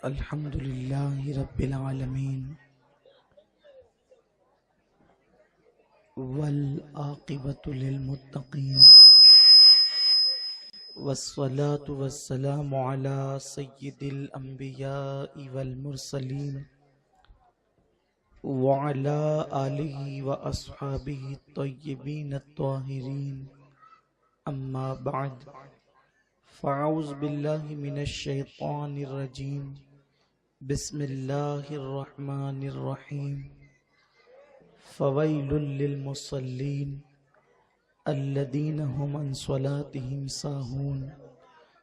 الحمد لله رب العالمين والعاقبة للمتقين والصلاة والسلام على سيد الأنبياء والمرسلين وعلى آله وأصحابه الطيبين الطاهرين أما بعد فأعوذ بالله من الشيطان الرجيم بسم الله الرحمن الرحيم فويل للمصلين الذين هم عن صلاتهم ساهون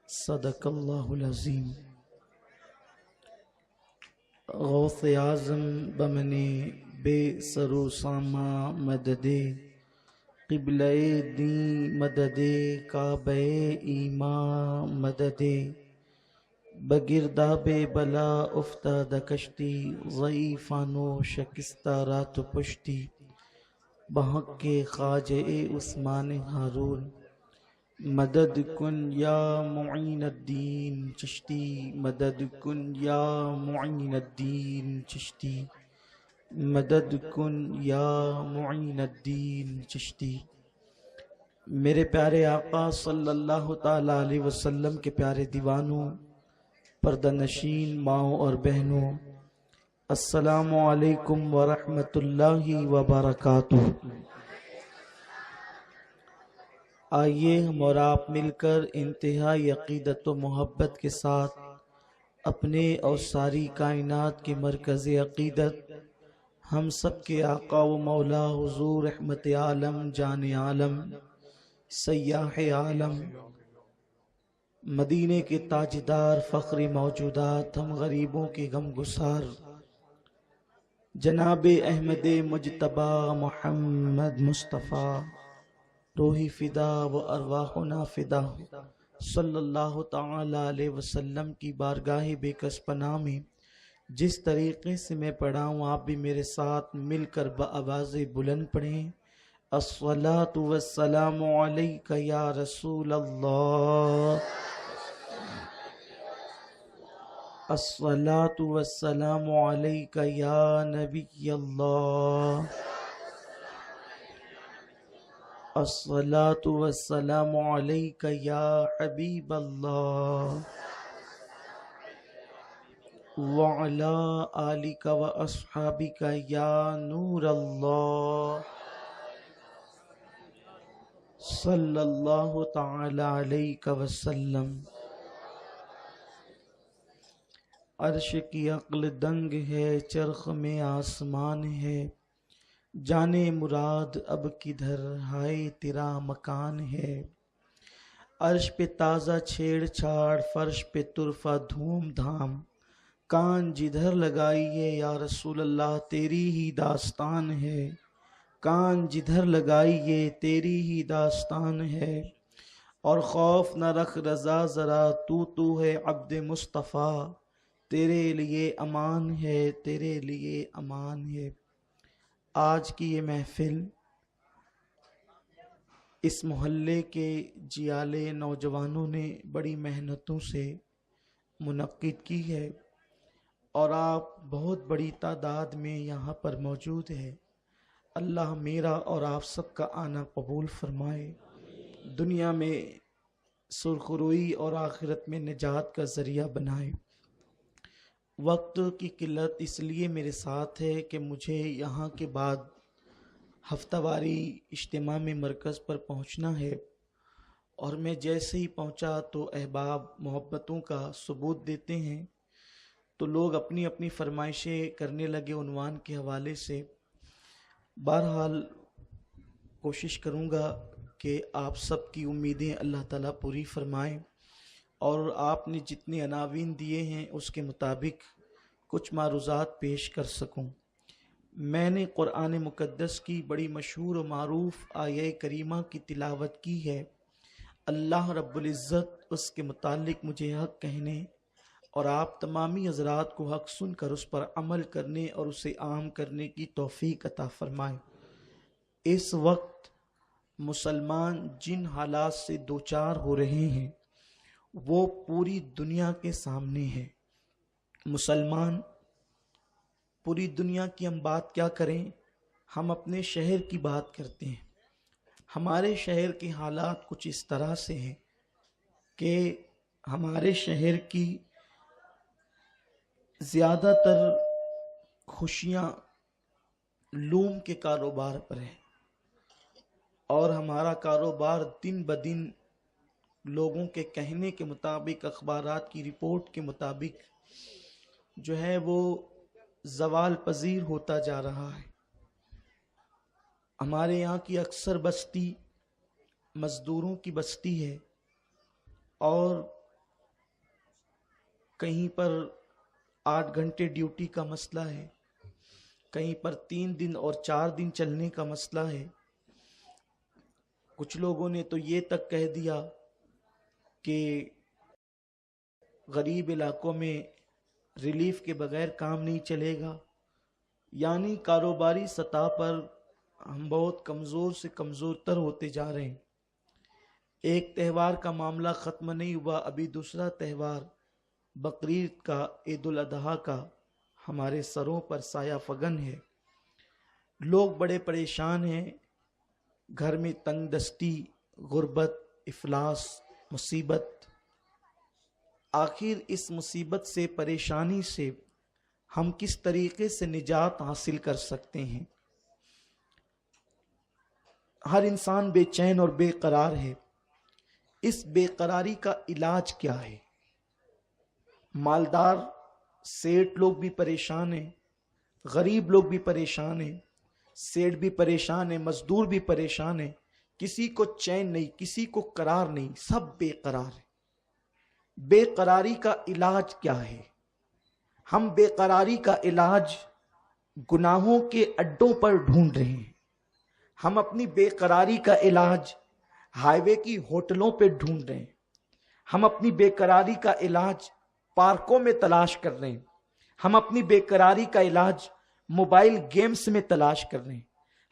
صدق الله العظيم. غوث اعظم بمنے بے سرو ساما مددے قبلہ دین مددے کعبہ ایمان مددے بگرداب بلا افتاد کشتی ضعیفانو شکستہ رات پشتی بحق کے خواجہ عثمان ہارون مدد کن یا معین الدین چشتی مدد کن یا معین الدین چشتی مدد کن یا معین الدین چشتی. میرے پیارے آقا صلی اللہ تعالیٰ علیہ وسلم کے پیارے دیوانوں، پردہ نشین ماؤں اور بہنوں، السلام علیکم ورحمۃ اللہ وبرکاتہ. آئیے ہم اور آپ مل کر انتہائی عقیدت و محبت کے ساتھ اپنے اور ساری کائنات کے مرکز عقیدت ہم سب کے آقا و مولا حضور رحمت عالم جان عالم سیاح عالم مدینے کے تاجدار فخر موجودات ہم غریبوں کے غم گسار جناب احمد مجتبی محمد مصطفیٰ روحی فدا و ارواحنا فدا صلی اللہ تعالی علیہ وسلم کی بارگاہ بے کس پناہ میں جس طریقے سے میں پڑھا ہوں آپ بھی میرے ساتھ مل کر بآواز بلند پڑھیں. الصلاۃ والسلام علیک یا رسول اللہ، الصلاۃ والسلام علیک یا نبی اللہ، الصلاۃ والسلام علیک یا حبیب اللہ وعلی آلک و اصحابک یا نور اللہ صلی اللہ تعالی علیہ وسلم. عرش کی عقل دنگ ہے، چرخ میں آسمان ہے، جانے مراد اب کدھر ہائے تیرا مکان ہے. عرش پہ تازہ چھیڑ چھاڑ، فرش پہ طرفہ دھوم دھام، کان جدھر لگائیے یا رسول اللہ تیری ہی داستان ہے، کان جدھر لگائیے تیری ہی داستان ہے. اور خوف نہ رکھ رضا ذرا، تو ہے عبد مصطفیٰ، تیرے لیے امان ہے، تیرے لیے امان ہے. آج کی یہ محفل اس محلے کے جیالے نوجوانوں نے بڑی محنتوں سے منعقد کی ہے اور آپ بہت بڑی تعداد میں یہاں پر موجود ہے. اللہ میرا اور آپ سب کا آنا قبول فرمائے، دنیا میں سرخروئی اور آخرت میں نجات کا ذریعہ بنائے. وقت کی قلت اس لیے میرے ساتھ ہے کہ مجھے یہاں کے بعد ہفتہ واری اجتماع میں مرکز پر پہنچنا ہے، اور میں جیسے ہی پہنچا تو احباب محبتوں کا ثبوت دیتے ہیں تو لوگ اپنی اپنی فرمائشیں کرنے لگے عنوان کے حوالے سے. بہرحال کوشش کروں گا کہ آپ سب کی امیدیں اللہ تعالیٰ پوری فرمائیں، اور آپ نے جتنے عناوین دیے ہیں اس کے مطابق کچھ معروضات پیش کر سکوں. میں نے قرآن مقدس کی بڑی مشہور و معروف آیہ کریمہ کی تلاوت کی ہے. اللہ رب العزت اس کے متعلق مجھے حق کہنے اور آپ تمامی حضرات کو حق سن کر اس پر عمل کرنے اور اسے عام کرنے کی توفیق عطا فرمائے. اس وقت مسلمان جن حالات سے دوچار ہو رہے ہیں وہ پوری دنیا کے سامنے ہے. مسلمان پوری دنیا کی ہم بات کیا کریں، ہم اپنے شہر کی بات کرتے ہیں۔ ہمارے شہر کے حالات کچھ اس طرح سے ہیں کہ ہمارے شہر کی زیادہ تر خوشیاں لوم کے کاروبار پر ہیں، اور ہمارا کاروبار دن بدن لوگوں کے کہنے کے مطابق، اخبارات کی رپورٹ کے مطابق جو ہے وہ زوال پذیر ہوتا جا رہا ہے۔ ہمارے یہاں کی اکثر بستی مزدوروں کی بستی ہے، اور کہیں پر 8 گھنٹے ڈیوٹی کا مسئلہ ہے، کہیں پر 3 دن اور 4 دن چلنے کا مسئلہ ہے۔ کچھ لوگوں نے تو یہ تک کہہ دیا کہ غریب علاقوں میں ریلیف کے بغیر کام نہیں چلے گا، یعنی کاروباری سطح پر ہم بہت کمزور سے کمزور تر ہوتے جا رہے ہیں۔ ایک تہوار کا معاملہ ختم نہیں ہوا، ابھی دوسرا تہوار بقرعید کا، عید الاضحیٰ کا ہمارے سروں پر سایہ فگن ہے۔ لوگ بڑے پریشان ہیں، گھر میں تنگ دستی، غربت، افلاس، مصیبت۔ آخر اس مصیبت سے، پریشانی سے ہم کس طریقے سے نجات حاصل کر سکتے ہیں؟ ہر انسان بے چین اور بے قرار ہے۔ اس بے قراری کا علاج کیا ہے؟ مالدار سیٹ لوگ بھی پریشان ہیں، غریب لوگ بھی پریشان ہیں، سیٹ بھی پریشان ہیں، مزدور بھی پریشان ہیں، کسی کو چین نہیں، کسی کو قرار نہیں، سب بے قرار ہیں۔ بے قراری کا علاج کیا ہے؟ ہم بے قراری کا علاج گناہوں کے اڈوں پر ڈھونڈ رہے ہیں۔ ہم اپنی بے قراری کا علاج ہائی وے کی ہوٹلوں پہ ڈھونڈ رہے ہیں۔ ہم اپنی بے قراری کا علاج پارکوں میں تلاش کر رہے ہیں۔ ہم اپنی بے قراری کا علاج موبائل گیمز میں تلاش کر رہے ہیں۔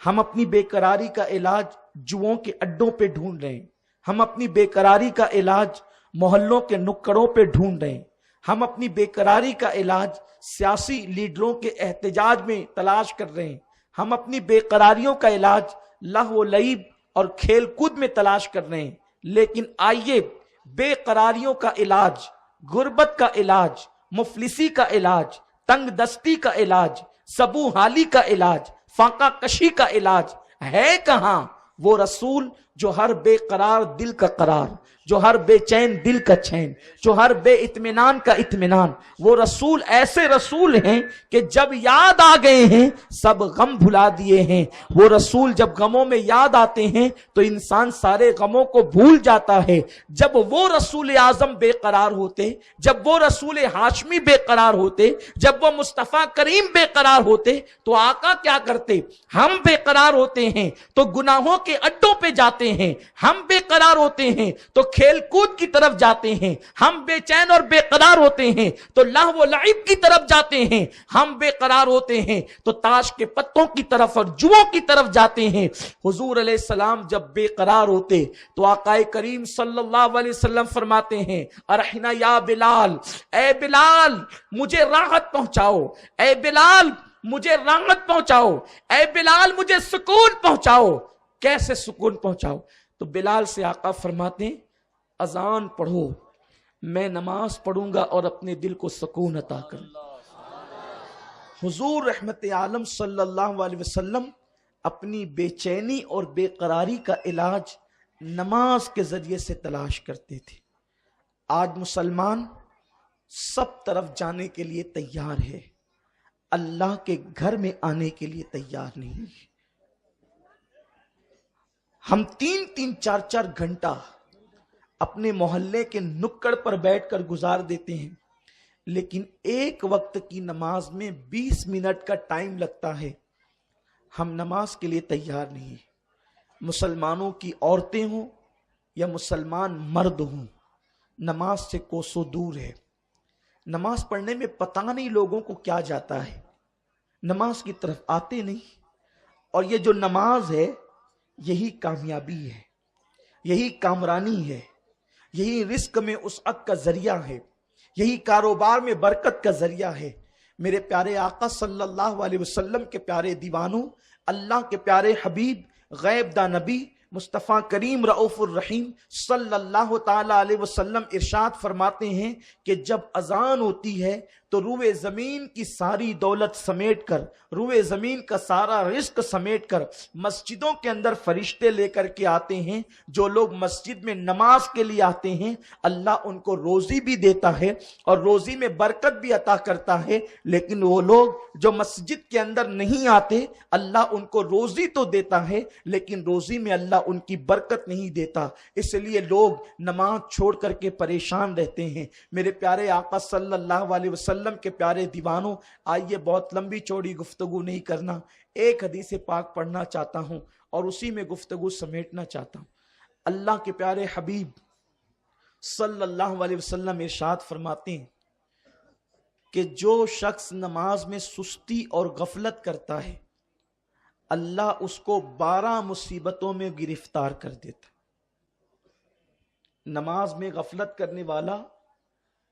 ہم اپنی بے قراری کا علاج جوؤں کے اڈوں پہ ڈھونڈ رہے ہیں۔ ہم اپنی بے قراری کا علاج محلوں کے نکڑوں پہ ڈھونڈ رہے ہیں۔ ہم اپنی بے قراری کا علاج سیاسی لیڈروں کے احتجاج میں تلاش کر رہے ہیں۔ ہم اپنی بے قراریوں کا علاج لہو و لعب اور کھیل کود میں تلاش کر رہے ہیں۔ لیکن آئیے بے قراریوں کا علاج، غربت کا علاج، مفلسی کا علاج، تنگ دستی کا علاج، سبو حالی کا علاج، فاقہ کشی کا علاج ہے کہاں؟ وہ رسول جو ہر بے قرار دل کا قرار، جو ہر بے چین دل کا چین، جو ہر بے اطمینان کا اطمینان۔ وہ رسول ایسے رسول ہیں کہ جب یاد آ گئے ہیں سب غم بھلا دیے ہیں۔ وہ رسول جب غموں میں یاد آتے ہیں تو انسان سارے غموں کو بھول جاتا ہے۔ جب وہ رسول اعظم بے قرار ہوتے، جب وہ رسول ہاشمی بے قرار ہوتے، جب وہ مصطفیٰ کریم بے قرار ہوتے تو آقا کیا کرتے؟ ہم بے قرار ہوتے ہیں تو گناہوں کے اڈوں پہ جاتے ہیں، ہم بے قرار ہوتے ہیں تو کھیل کود کی طرف جاتے ہیں، ہم بے چین اور بے قرار ہوتے ہیں تو لہو و لعب کی طرف جاتے ہیں، ہم بے قرار ہوتے ہیں تو تاش کے پتوں کی طرف اور جوؤں کی طرف جاتے ہیں۔ حضور علیہ السلام جب بے قرار ہوتے تو آقا کریم صلی اللہ علیہ وسلم فرماتے ہیں ارحنا یا بلال، اے بلال مجھے راحت پہنچاؤ، اے بلال مجھے راحت پہنچاؤ، اے بلال مجھے سکون پہنچاؤ۔ کیسے سکون پہنچاؤ؟ تو بلال سے آقا فرماتے ہیں اذان پڑھو، میں نماز پڑھوں گا اور اپنے دل کو سکون عطا کروں۔ حضور رحمت عالم صلی اللہ علیہ وسلم اپنی بے چینی اور بے قراری کا علاج نماز کے ذریعے سے تلاش کرتے تھے۔ آج مسلمان سب طرف جانے کے لیے تیار ہے، اللہ کے گھر میں آنے کے لیے تیار نہیں ہے۔ ہم 3-4 گھنٹہ اپنے محلے کے نکڑ پر بیٹھ کر گزار دیتے ہیں، لیکن ایک وقت کی نماز میں 20 منٹ کا ٹائم لگتا ہے، ہم نماز کے لیے تیار نہیں ہیں۔ مسلمانوں کی عورتیں ہوں یا مسلمان مرد ہوں، نماز سے کوسوں دور ہے۔ نماز پڑھنے میں پتہ نہیں لوگوں کو کیا جاتا ہے، نماز کی طرف آتے نہیں۔ اور یہ جو نماز ہے یہی کامیابی ہے، یہی کامرانی ہے، یہی رزق میں وسعت کا ذریعہ ہے، یہی کاروبار میں برکت کا ذریعہ ہے۔ میرے پیارے آقا صلی اللہ علیہ وسلم کے پیارے دیوانوں، اللہ کے پیارے حبیب غیب دا نبی مصطفیٰ کریم رؤوف الرحیم صلی اللہ تعالی علیہ وسلم ارشاد فرماتے ہیں کہ جب اذان ہوتی ہے تو روئے زمین کی ساری دولت سمیٹ کر، روئے زمین کا سارا رزق سمیٹ کر مسجدوں کے اندر فرشتے لے کر کے آتے ہیں۔ جو لوگ مسجد میں نماز کے لیے آتے ہیں اللہ ان کو روزی بھی دیتا ہے اور روزی میں برکت بھی عطا کرتا ہے، لیکن وہ لوگ جو مسجد کے اندر نہیں آتے اللہ ان کو روزی تو دیتا ہے لیکن روزی میں اللہ ان کی برکت نہیں دیتا، اس لیے لوگ نماز چھوڑ کر کے پریشان رہتے ہیں۔ میرے پیارے آقا صلی اللہ علیہ وسلم کے پیارے دیوانوں، آئیے بہت لمبی چوڑی گفتگو نہیں کرنا، ایک حدیث پاک پڑھنا چاہتا ہوں اور اسی میں گفتگو سمیٹنا چاہتا ہوں۔ اللہ کے پیارے حبیب صلی اللہ علیہ وسلم ارشاد فرماتے ہیں کہ جو شخص نماز میں سستی اور غفلت کرتا ہے اللہ اس کو 12 مصیبتوں میں گرفتار کر دیتا۔ نماز میں غفلت کرنے والا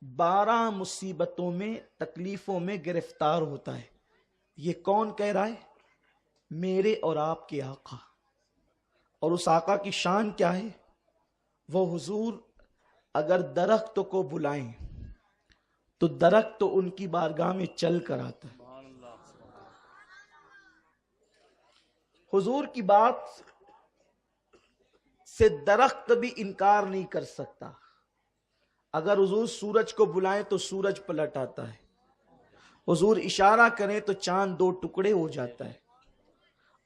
12 مصیبتوں میں، تکلیفوں میں گرفتار ہوتا ہے۔ یہ کون کہہ رہا ہے؟ میرے اور آپ کے آقا۔ اور اس آقا کی شان کیا ہے؟ وہ حضور اگر درخت کو بلائیں تو درخت تو ان کی بارگاہ میں چل کر آتا ہے۔ حضور کی بات سے درخت بھی انکار نہیں کر سکتا۔ اگر حضور سورج کو بلائیں تو سورج پلٹ آتا ہے، حضور اشارہ کریں تو چاند 2 ٹکڑے ہو جاتا ہے۔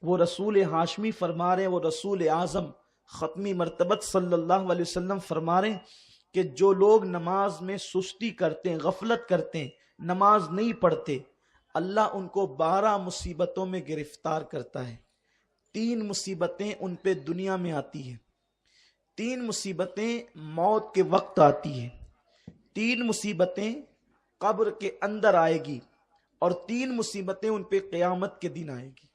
وہ رسول ہاشمی فرما رہے ہیں، وہ رسول اعظم ختمی مرتبت صلی اللہ علیہ وسلم فرما رہے ہیں کہ جو لوگ نماز میں سستی کرتے ہیں، غفلت کرتے ہیں، نماز نہیں پڑھتے، اللہ ان کو 12 مصیبتوں میں گرفتار کرتا ہے۔ 3 مصیبتیں ان پہ دنیا میں آتی ہیں، 3 مصیبتیں موت کے وقت آتی ہیں، 3 مصیبتیں قبر کے اندر آئے گی اور 3 مصیبتیں ان پہ قیامت کے دن آئے گی۔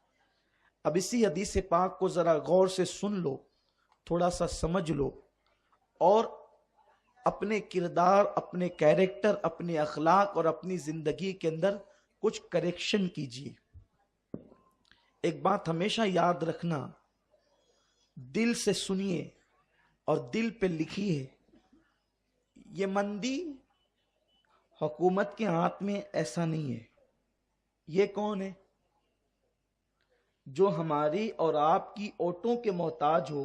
اب اسی حدیث پاک کو ذرا غور سے سن لو، تھوڑا سا سمجھ لو اور اپنے کردار، اپنے کیریکٹر، اپنے اخلاق اور اپنی زندگی کے اندر کچھ کریکشن کیجیے۔ ایک بات ہمیشہ یاد رکھنا، دل سے سنیے اور دل پہ لکھیے۔ یہ مندی حکومت کے ہاتھ میں ایسا نہیں ہے۔ یہ کون ہے؟ جو ہماری اور آپ کی اوٹوں کے محتاج ہو،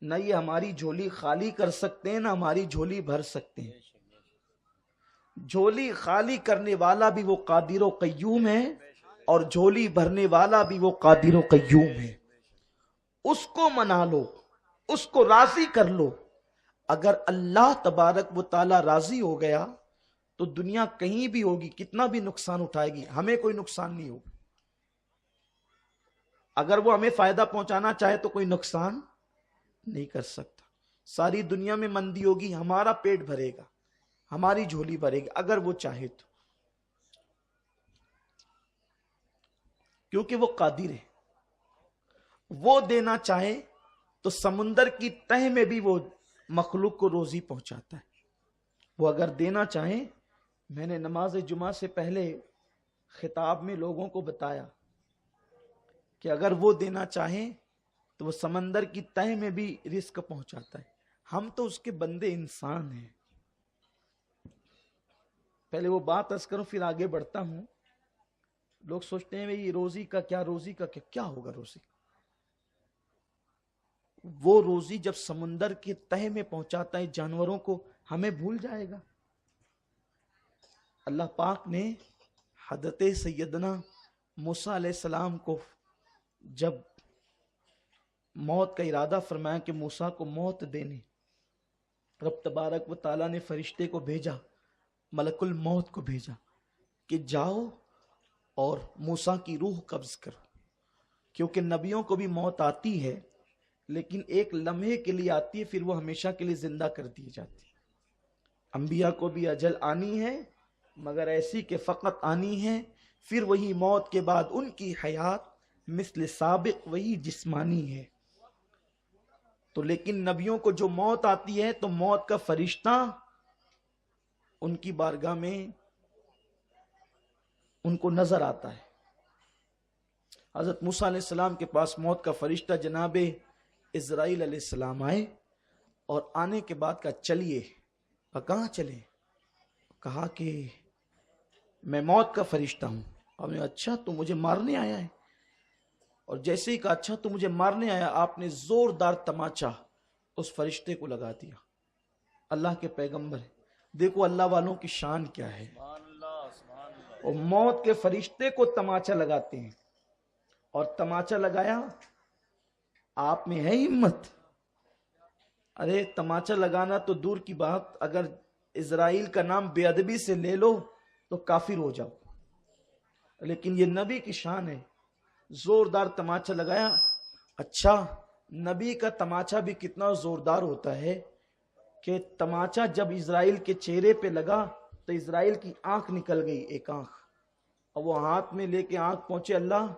نہ یہ ہماری جھولی خالی کر سکتے ہیں نہ ہماری جھولی بھر سکتے ہیں۔ جھولی خالی کرنے والا بھی وہ قادر و قیوم ہے اور جھولی بھرنے والا بھی وہ قادر و قیوم ہے۔ اس کو منا لو، اس کو راضی کر لو۔ اگر اللہ تبارک و تعالی راضی ہو گیا تو دنیا کہیں بھی ہوگی، کتنا بھی نقصان اٹھائے گی، ہمیں کوئی نقصان نہیں ہوگا۔ اگر وہ ہمیں فائدہ پہنچانا چاہے تو کوئی نقصان نہیں کر سکتا۔ ساری دنیا میں مندی ہوگی، ہمارا پیٹ بھرے گا، ہماری جھولی بھرے گی اگر وہ چاہے تو، کیونکہ وہ قادر ہے۔ وہ دینا چاہے تو سمندر کی تہ میں بھی وہ مخلوق کو روزی پہنچاتا ہے۔ وہ اگر دینا چاہیں، میں نے نماز جمعہ سے پہلے خطاب میں لوگوں کو بتایا کہ اگر وہ دینا چاہیں تو وہ سمندر کی تہ میں بھی رزق پہنچاتا ہے۔ ہم تو اس کے بندے انسان ہیں۔ پہلے وہ بات عرض کروں پھر آگے بڑھتا ہوں۔ لوگ سوچتے ہیں یہ روزی کا کیا، روزی کا کیا ہوگا روزی؟ وہ روزی جب سمندر کی تہ میں پہنچاتا ہے جانوروں کو، ہمیں بھول جائے گا؟ اللہ پاک نے حضرت سیدنا موسیٰ علیہ السلام کو جب موت کا ارادہ فرمایا کہ موسیٰ کو موت دینے، رب تبارک و تعالیٰ نے فرشتے کو بھیجا، ملک الموت کو بھیجا کہ جاؤ اور موسیٰ کی روح قبض کرو، کیونکہ نبیوں کو بھی موت آتی ہے لیکن ایک لمحے کے لیے آتی ہے، پھر وہ ہمیشہ کے لیے زندہ کر دی جاتی ہے۔ انبیاء کو بھی اجل آنی ہے مگر ایسی کہ فقط آنی ہے، پھر وہی موت کے بعد ان کی حیات مثل سابق وہی جسمانی ہے۔ تو لیکن نبیوں کو جو موت آتی ہے تو موت کا فرشتہ ان کی بارگاہ میں ان کو نظر آتا ہے. حضرت موسیٰ علیہ السلام کے پاس موت کا فرشتہ جناب اسرائیل علیہ السلام آئے اور آنے کے بعد کہا چلیے. کہاں چلیں؟ کہا کہ میں موت کا فرشتہ ہوں. اور میں اچھا تو مجھے مارنے آیا ہے؟ اور جیسے ہی کہا اچھا تو مجھے مارنے آیا, آپ نے زوردار تماچا اس فرشتے کو لگا دیا. اللہ کے پیغمبر ہے. دیکھو اللہ والوں کی شان کیا ہے. اور موت کے فرشتے کو تماچا لگاتے ہیں. اور تماچا لگایا, آپ میں ہے ہمت؟ ارے تماچا لگانا تو دور کی بات, اگر اسرائیل کا نام بے ادبی سے لے لو تو کافر ہو جاؤ. لیکن یہ نبی کی شان ہے. زوردار تماچا لگایا. اچھا نبی کا تماچا بھی کتنا زوردار ہوتا ہے کہ تماچا جب اسرائیل کے چہرے پہ لگا تو اسرائیل کی آنکھ نکل گئی, ایک آنکھ. اور وہ ہاتھ میں لے کے آنکھ پہنچے, اللہ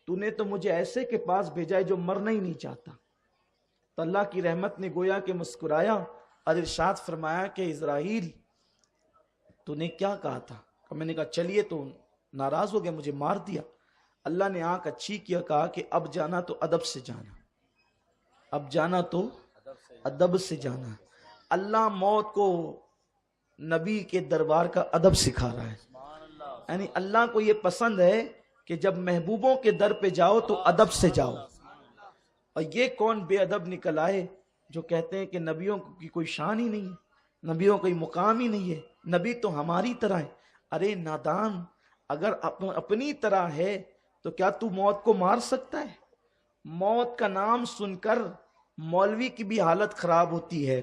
تو نے تو مجھے ایسے کے پاس بھیجا ہے جو مرنا ہی نہیں چاہتا. تو اللہ کی رحمت نے گویا کہ مسکرایا اور ارشاد فرمایا کہ اسرائیل تو نے کیا کہا تھا؟ میں نے کہا چلیے, تو ناراض ہو گیا, مجھے مار دیا. اللہ نے آنکھ اچھی کیا, کہا کہ اب جانا تو ادب سے جانا, اب جانا تو ادب سے جانا. اللہ موت کو نبی کے دربار کا ادب سکھا رہا ہے. یعنی اللہ کو یہ پسند ہے کہ جب محبوبوں کے در پہ جاؤ تو ادب سے جاؤ. اور یہ کون بے ادب نکل آئے جو کہتے ہیں کہ نبیوں کی کوئی شان ہی نہیں ہے, نبیوں کا کوئی مقام ہی نہیں ہے, نبی تو ہماری طرح ہے. ارے نادان, اگر اپنی طرح ہے تو کیا تو موت کو مار سکتا ہے؟ موت کا نام سن کر مولوی کی بھی حالت خراب ہوتی ہے.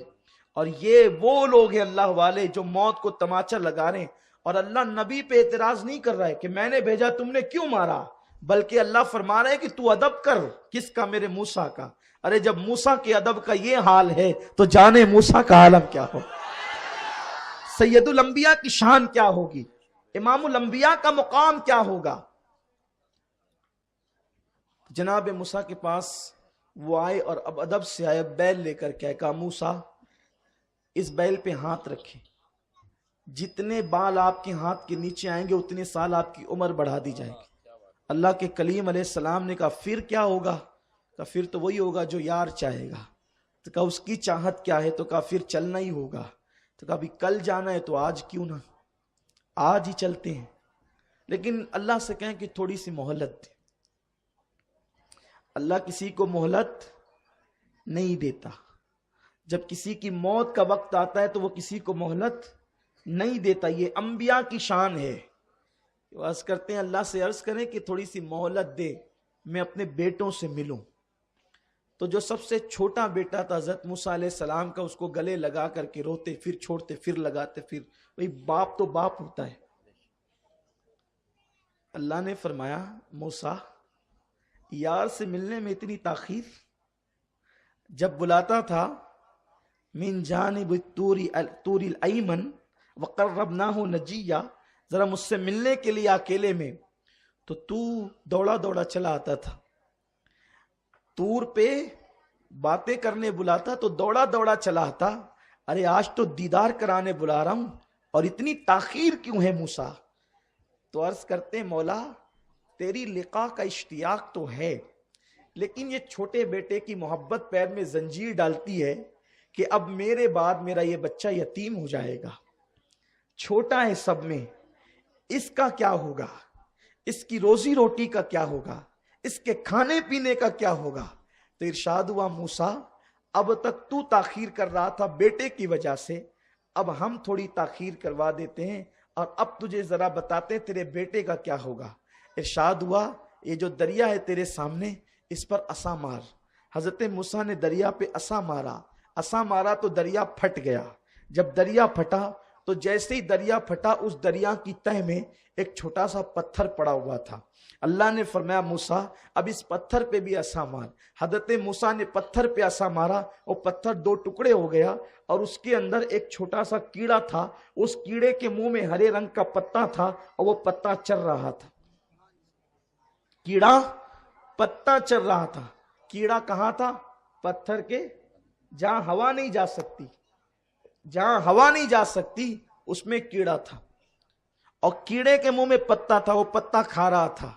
اور یہ وہ لوگ ہیں اللہ والے جو موت کو تماچا لگا رہے ہیں. اور اللہ نبی پہ اعتراض نہیں کر رہا ہے کہ میں نے بھیجا تم نے کیوں مارا, بلکہ اللہ فرما رہا ہے کہ تو ادب کر. کس کا؟ میرے موسیٰ کا. ارے جب موسیٰ کے ادب کا یہ حال ہے تو جانے موسیٰ کا عالم کیا ہو, سید الانبیاء کی شان کیا ہوگی, امام الانبیاء کا مقام کیا ہوگا. جناب موسیٰ کے پاس وہ آئے اور اب ادب سے آئے, بیل لے کر کے کہا موسیٰ اس بیل پہ ہاتھ رکھیں, جتنے بال آپ کے ہاتھ کے نیچے آئیں گے اتنے سال آپ کی عمر بڑھا دی جائے گی. اللہ کے کلیم علیہ السلام نے کہا پھر کیا ہوگا؟ کہا پھر تو وہی ہوگا جو یار چاہے گا. تو کہا اس کی چاہت کیا ہے؟ تو کہا پھر چلنا ہی ہوگا. تو کہا بھی کل جانا ہے تو آج کیوں نہ, آج ہی چلتے ہیں. لیکن اللہ سے کہیں کہ تھوڑی سی مہلت دے. اللہ کسی کو مہلت نہیں دیتا. جب کسی کی موت کا وقت آتا ہے تو وہ کسی کو مہلت نہیں دیتا. یہ انبیاء کی شان ہے. عرض کرتے ہیں اللہ سے عرض کریں کہ تھوڑی سی مہلت دے, میں اپنے بیٹوں سے ملوں. تو جو سب سے چھوٹا بیٹا تھا حضرت موسیٰ علیہ السلام کا, اس کو گلے لگا کر کے روتے, پھر چھوڑتے, پھر لگاتے, پھر وہی باپ تو باپ ہوتا ہے. اللہ نے فرمایا موسیٰ یار سے ملنے میں اتنی تاخیر. جب بلاتا تھا من جانب الطور الایمن وقربناہ نجیہ, ذرا مجھ سے ملنے کے لیے اکیلے میں, تو دوڑا دوڑا چلا آتا تھا. طور پہ باتیں کرنے بلاتا تو دوڑا دوڑا چلا آتا. ارے آج تو دیدار کرانے بلا رہا ہوں اور اتنی تاخیر کیوں ہے موسیٰ؟ تو عرض کرتے ہیں مولا تیری لقاء کا اشتیاق تو ہے, لیکن یہ چھوٹے بیٹے کی محبت پیر میں زنجیر ڈالتی ہے کہ اب میرے بعد میرا یہ بچہ یتیم ہو جائے گا, چھوٹا ہے سب میں, اس کا کیا ہوگا, اس کی روزی روٹی کا کیا ہوگا, اس کے کھانے پینے کا کیا ہوگا. تو ارشاد ہوا موسیٰ اب تک تو تاخیر کر رہا تھا بیٹے کی وجہ سے, اب ہم تھوڑی تاخیر کروا دیتے ہیں اور اب تجھے ذرا بتاتے ہیں تیرے بیٹے کا کیا ہوگا. ارشاد ہوا یہ جو دریا ہے تیرے سامنے اس پر عصا مار. حضرت موسیٰ نے دریا پہ عصا مارا, عصا مارا تو دریا پھٹ گیا. جب دریا پھٹا تو جیسے ہی دریا پھٹا اس دریا کی تہ میں ایک چھوٹا سا پتھر پڑا ہوا تھا. اللہ نے فرمایا موسیٰ اب اس پتھر پہ بھی عصا مار. حضرت موسیٰ نے پتھر پہ عصا مارا, وہ پتھر دو ٹکڑے ہو گیا اور اس کے اندر ایک چھوٹا سا کیڑا تھا. اس کیڑے کے منہ میں ہرے رنگ کا پتا تھا اور وہ پتا چر رہا تھا. کیڑا پتا چر رہا تھا. کیڑا کہاں تھا؟ پتھر کے, جہاں ہوا نہیں جا سکتی, جہاں ہوا نہیں جا سکتی اس میں کیڑا تھا اور کیڑے کے منہ میں پتا تھا، وہ پتا کھا رہا تھا۔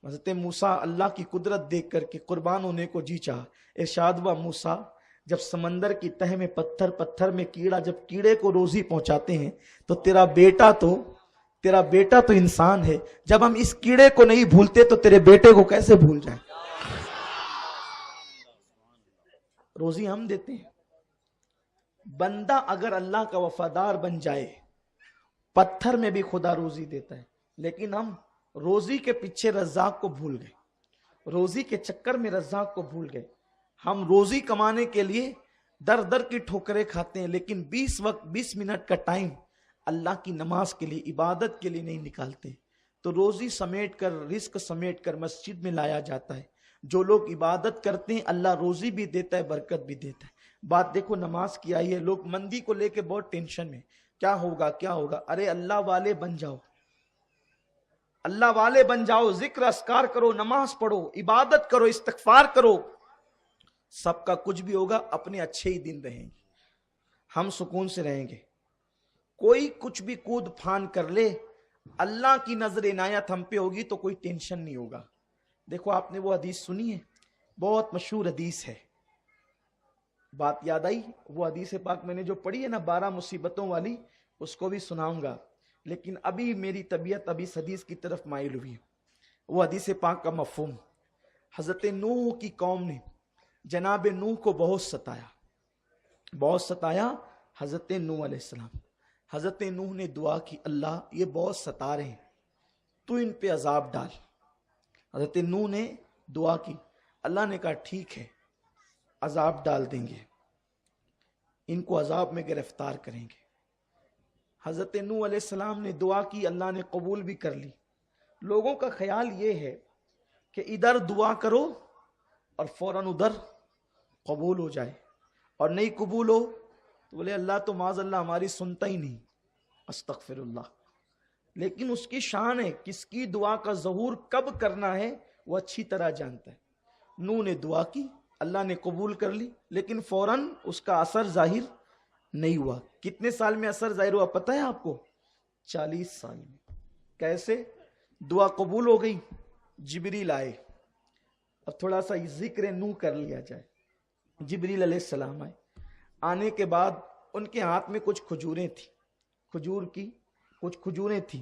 حضرت موسیٰ اللہ کی قدرت دیکھ کر کے قربان ہونے کو جی چاہا۔ ارشاد ہوا موسیٰ جب سمندر کی تہ میں پتھر میں کیڑا، جب کیڑے کو روزی پہنچاتے ہیں تو تیرا بیٹا تو انسان ہے، جب ہم اس کیڑے کو نہیں بھولتے تو تیرے بیٹے کو کیسے بھول جائیں؟ روزی ہم دیتے ہیں۔ بندہ اگر اللہ کا وفادار بن جائے، پتھر میں بھی خدا روزی دیتا ہے، لیکن ہم روزی کے پیچھے رزاق کو بھول گئے، روزی کے چکر میں رزاق کو بھول گئے۔ ہم روزی کمانے کے لیے در در کی ٹھوکریں کھاتے ہیں، لیکن 20 منٹ کا ٹائم اللہ کی نماز کے لیے، عبادت کے لیے نہیں نکالتے۔ تو روزی سمیٹ کر، رزق سمیٹ کر مسجد میں لایا جاتا ہے۔ جو لوگ عبادت کرتے ہیں اللہ روزی بھی دیتا ہے، برکت بھی دیتا ہے۔ بات دیکھو نماز کی آئی ہے، لوگ مندی کو لے کے بہت ٹینشن میں، کیا ہوگا کیا ہوگا۔ ارے اللہ والے بن جاؤ، اللہ والے بن جاؤ، ذکر اذکار کرو، نماز پڑھو، عبادت کرو، استغفار کرو، سب کا کچھ بھی ہوگا، اپنے اچھے ہی دن رہیں گے، ہم سکون سے رہیں گے۔ کوئی کچھ بھی کود پھان کر لے، اللہ کی نظر عنایت ہم پہ ہوگی تو کوئی ٹینشن نہیں ہوگا۔ دیکھو آپ نے وہ حدیث سنی ہے، بہت مشہور حدیث ہے، بات یاد آئی، وہ حدیث پاک میں نے جو پڑھی ہے نا 12 مصیبتوں والی، اس کو بھی سناؤں گا، لیکن ابھی میری طبیعت ابھی اس حدیث کی طرف مائل ہوئی۔ وہ حدیث پاک کا مفہوم، حضرت نوح کی قوم نے جناب نوح کو بہت ستایا، حضرت نوح علیہ السلام۔ حضرت نوح نے دعا کی، اللہ یہ بہت ستا رہے ہیں، تو ان پہ عذاب ڈال۔ حضرت نوح نے دعا کی، اللہ نے کہا ٹھیک ہے عذاب ڈال دیں گے، ان کو عذاب میں گرفتار کریں گے۔ حضرت نوح علیہ السلام نے دعا کی، اللہ نے قبول بھی کر لی۔ لوگوں کا خیال یہ ہے کہ ادھر دعا کرو اور فوراً ادھر قبول ہو جائے، اور نہیں قبول ہو تو بولے اللہ تو معاذ اللہ ہماری سنتا ہی نہیں، استغفر اللہ۔ لیکن اس کی شان ہے، کس کی دعا کا ظہور کب کرنا ہے وہ اچھی طرح جانتا ہے۔ نوح نے دعا کی، اللہ نے قبول کر لی، لیکن فوراً اس کا اثر ظاہر نہیں ہوا۔ کتنے سال میں اثر ظاہر ہوا پتہ ہے آپ کو؟ 40 سال میں۔ کیسے؟ دعا قبول ہو گئی، جبریل آئے۔ اب تھوڑا سا ذکر نوح کر لیا جائے۔ جبریل علیہ السلام آئے، آنے کے بعد ان کے ہاتھ میں کچھ کھجوریں تھیں، کھجور کی کچھ کھجوریں تھیں۔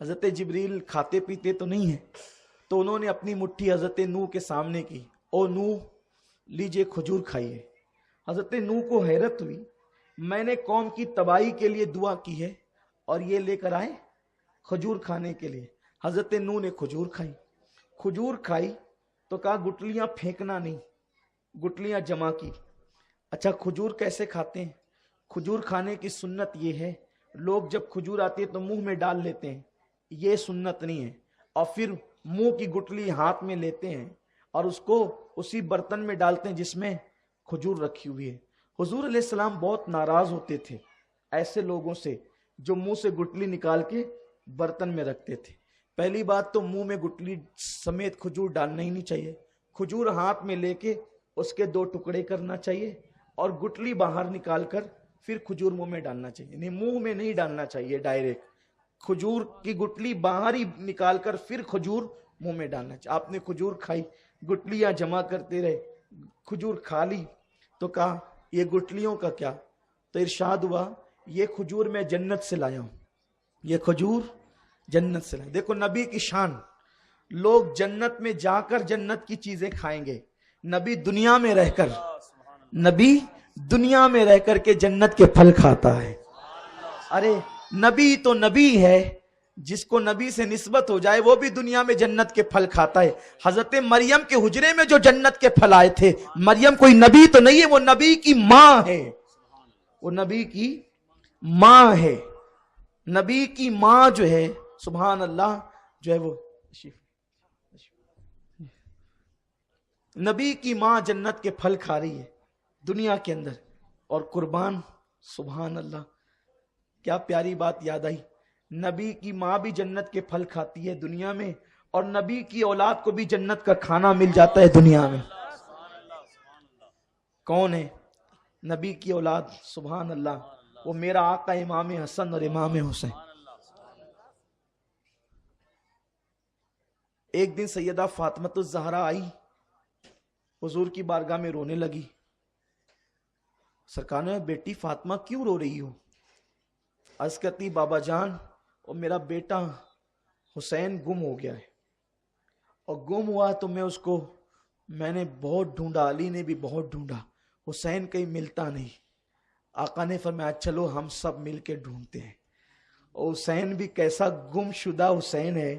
حضرت جبریل کھاتے پیتے تو نہیں ہیں، تو انہوں نے اپنی مٹھی حضرت نوح کے سامنے کی، او نوح لیجئے کھجور کھائیے۔ حضرت نوح کو حیرت ہوئی، میں نے قوم کی تباہی کے لیے دعا کی ہے اور یہ لے کر آئے کھجور کھانے کے لیے۔ حضرت نوح نے کھجور کھائی تو کہا گٹلیاں پھینکنا نہیں، گٹلیاں جمع کی۔ اچھا کھجور کیسے کھاتے ہیں؟ کھجور کھانے کی سنت یہ ہے، لوگ جب کھجور آتی ہے تو منہ میں ڈال لیتے ہیں، یہ سنت نہیں ہے، اور پھر منہ کی گٹلی ہاتھ میں لیتے ہیں اور اس کو اسی برتن میں ڈالتے ہیں جس میں کھجور رکھی ہوئی ہے۔ حضور علیہ السلام بہت ناراض ہوتے تھے ایسے لوگوں سے جو منہ سے گٹلی نکال کے برتن میں رکھتے تھے۔ پہلی بات تو منہ میں گٹلی سمیت کھجور ڈالنا ہی نہیں چاہیے، کھجور ہاتھ میں لے کے اس کے 2 ٹکڑے کرنا چاہیے اور گٹلی باہر نکال کر پھر کھجور منہ میں ڈالنا چاہیے، یعنی منہ میں نہیں ڈالنا چاہیے ڈائریکٹ، کھجور کی گٹلی باہر ہی نکال کر پھر کھجور منہ میں ڈالنا چاہیے۔ آپ نے کھجور کھائی، گٹلیاں جمع کرتے رہے، کھجور کھا لی تو کہا یہ گٹلیوں کا کیا؟ تو ارشاد ہوا یہ کھجور میں جنت سے لایا ہوں، یہ کھجور جنت سے لایا۔ دیکھو نبی کی شان، لوگ جنت میں جا کر جنت کی چیزیں کھائیں گے، نبی دنیا میں رہ کر کے جنت کے پھل کھاتا ہے۔ ارے نبی تو نبی ہے، جس کو نبی سے نسبت ہو جائے وہ بھی دنیا میں جنت کے پھل کھاتا ہے۔ حضرت مریم کے حجرے میں جو جنت کے پھل آئے تھے، مریم کوئی نبی تو نہیں ہے، وہ نبی کی ماں ہے، وہ نبی کی ماں ہے۔ نبی کی ماں جو ہے سبحان اللہ جو ہے وہ نبی کی ماں جنت کے پھل کھا رہی ہے دنیا کے اندر، اور قربان سبحان اللہ کیا پیاری بات یاد آئی، نبی کی ماں بھی جنت کے پھل کھاتی ہے دنیا میں، اور نبی کی اولاد کو بھی جنت کا کھانا مل جاتا ہے دنیا میں۔ کون ہے نبی کی اولاد؟ سبحان اللہ وہ میرا آقا امام حسن اور امام حسین. ایک دن سیدہ فاطمۃ الزہرا آئی حضور کی بارگاہ میں، رونے لگی. سرکار نے بیٹی فاطمہ کیوں رو رہی ہو؟ عرض کرتی بابا جان اور میرا بیٹا حسین گم ہو گیا ہے، اور گم ہوا تو میں نے بہت ڈھونڈا، علی نے بھی بہت ڈھونڈا، حسین کہیں ملتا نہیں. آقا نے فرمایا چلو ہم سب مل کے ڈھونڈتے ہیں. اور حسین بھی کیسا گم شدہ حسین ہے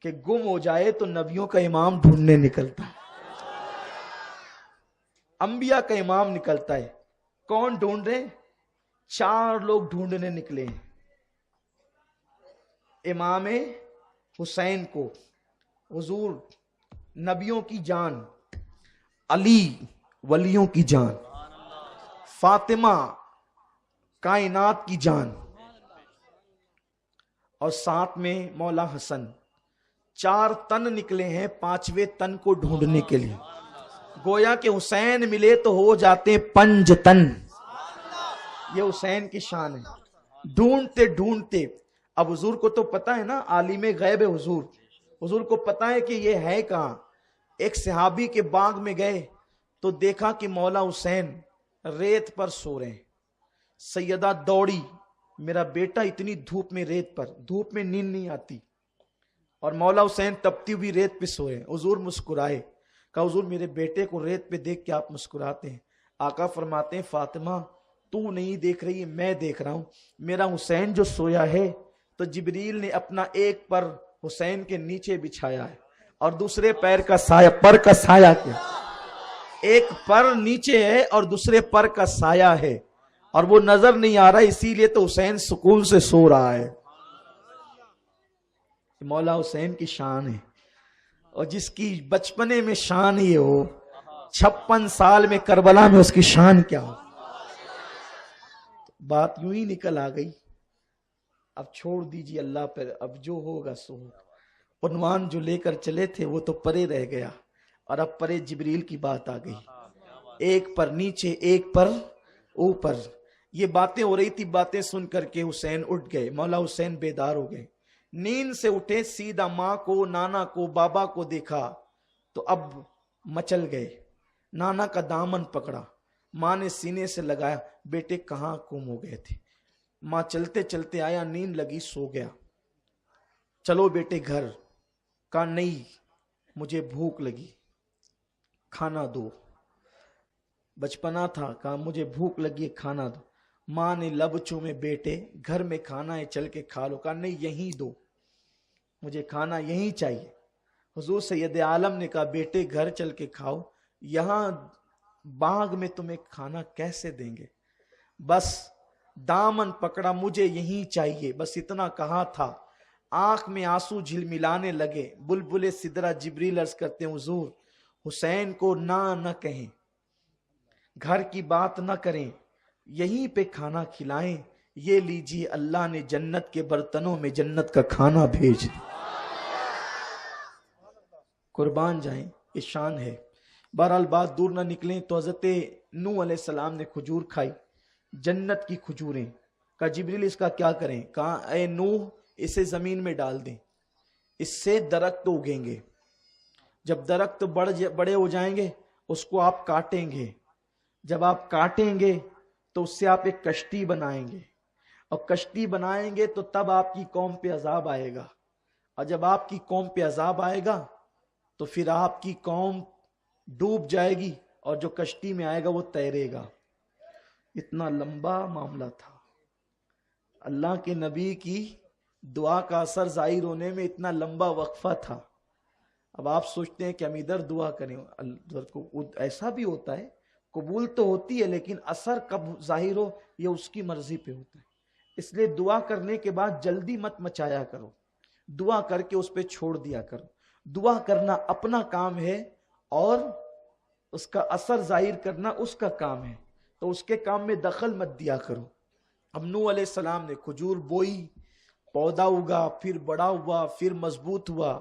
کہ گم ہو جائے تو نبیوں کا امام ڈھونڈنے نکلتا ہے، انبیاء کا امام نکلتا ہے. کون ڈھونڈ رہے؟ 4 لوگ ڈھونڈنے نکلے ہیں امام حسین کو. حضور نبیوں کی جان، علی ولیوں کی جان، فاطمہ کائنات کی جان، اور ساتھ میں مولا حسن. 4 تن نکلے ہیں 5ویں تن کو ڈھونڈنے کے لیے. گویا کہ حسین ملے تو ہو جاتے 5 تن. یہ حسین کی شان ہے. ڈھونڈتے ڈھونڈتے اب حضور کو تو پتا ہے نا، عالم غیب ہے حضور کو پتا ہے کہ یہ ہے کہاں. ایک صحابی کے باغ میں گئے تو دیکھا کہ مولا حسین ریت پر سو رہے ہیں. سیدہ دوڑی، میرا بیٹا اتنی دھوپ میں ریت پر، دھوپ میں نیند نہیں آتی، اور مولا حسین تپتی ہوئی ریت پہ سو رہے ہیں. حضور مسکرائے، کہا حضور میرے بیٹے کو ریت پہ دیکھ کے آپ مسکراتے ہیں. آقا فرماتے ہیں فاطمہ تو نہیں دیکھ رہی، میں دیکھ رہا ہوں. میرا حسین جو سویا ہے تو جبریل نے اپنا ایک پر حسین کے نیچے بچھایا ہے اور دوسرے پر کا سایہ کیا. ایک پر نیچے ہے اور دوسرے پر کا سایہ ہے، اور وہ نظر نہیں آ رہا، اسی لیے تو حسین سکون سے سو رہا ہے. مولا حسین کی شان ہے، اور جس کی بچپنے میں شان یہ ہو، 56 سال میں کربلا میں اس کی شان کیا ہو. بات یوں ہی نکل آ گئی. اب چھوڑ دیجیے اللہ پر، اب جو ہوگا سو ہوگا. عنوان جو لے کر چلے تھے وہ تو پرے رہ گیا، اور اب پرے جبریل کی بات آ گئی. ایک پر نیچے ایک پر اوپر. یہ باتیں ہو رہی تھی. باتیں سن کر کے حسین اٹھ گئے. مولا حسین بیدار ہو گئے. نیند سے اٹھے، سیدھا ماں کو، نانا کو، بابا کو دیکھا تو اب مچل گئے. نانا کا دامن پکڑا، ماں نے سینے سے لگایا، بیٹے کہاں گم ہو گئے تھے؟ ماں چلتے چلتے آیا، نیند لگی، سو گیا. چلو بیٹے گھر. کہا نہیں مجھے بھوک لگی، کھانا دو. بچپنا تھا، کہا مجھے بھوک لگی ہے کھانا دو. ماں نے لب چومے، بیٹے گھر میں کھانا ہے چل کے کھا لو. کہا نہیں یہیں دو، مجھے کھانا یہیں چاہیے. حضور سید عالم نے کہا بیٹے گھر چل کے کھاؤ، یہاں باغ میں تمہیں کھانا کیسے دیں گے؟ بس دامن پکڑا، مجھے یہیں چاہیے، بس اتنا کہا تھا. آنکھ میں آنسو جھلملانے لگے. بلبل سدرہ جبریل عرض کرتے ہیں حضور حسین کو نہ کہیں، گھر کی بات نہ کریں، یہیں پہ کھانا کھلائیں. یہ لیجیے اللہ نے جنت کے برتنوں میں جنت کا کھانا بھیج دیا. قربان جائیں، یہ شان ہے. بہرحال بات دور نہ نکلیں تو حضرت نوح علیہ السلام نے کھجور کھائی، جنت کی کھجوریں. کہا جبریل اس کا کیا کریں؟ کہا اے نوح اسے زمین میں ڈال دیں، اس سے درخت اگیں گے. جب درخت بڑے ہو جائیں گے اس کو آپ کاٹیں گے. جب آپ کاٹیں گے تو اس سے آپ ایک کشتی بنائیں گے، اور کشتی بنائیں گے تو تب آپ کی قوم پہ عذاب آئے گا. اور جب آپ کی قوم پہ عذاب آئے گا تو پھر آپ کی قوم ڈوب جائے گی، اور جو کشتی میں آئے گا وہ تیرے گا. اتنا لمبا معاملہ تھا. اللہ کے نبی کی دعا کا اثر ظاہر ہونے میں اتنا لمبا وقفہ تھا. اب آپ سوچتے ہیں کہ ہم ادھر دعا کریں، ایسا بھی ہوتا ہے، قبول تو ہوتی ہے لیکن اثر کب ظاہر ہو یہ اس کی مرضی پہ ہوتا ہے. اس لیے دعا کرنے کے بعد جلدی مت مچایا کرو، دعا کر کے اس پہ چھوڑ دیا کرو. دعا کرنا اپنا کام ہے اور اس کا اثر ظاہر کرنا اس کا کام ہے، تو اس کے کام میں دخل مت دیا کرو. اب نوح علیہ السلام نے کھجور بوئی، پودا اگا، پھر بڑا ہوا، پھر مضبوط ہوا،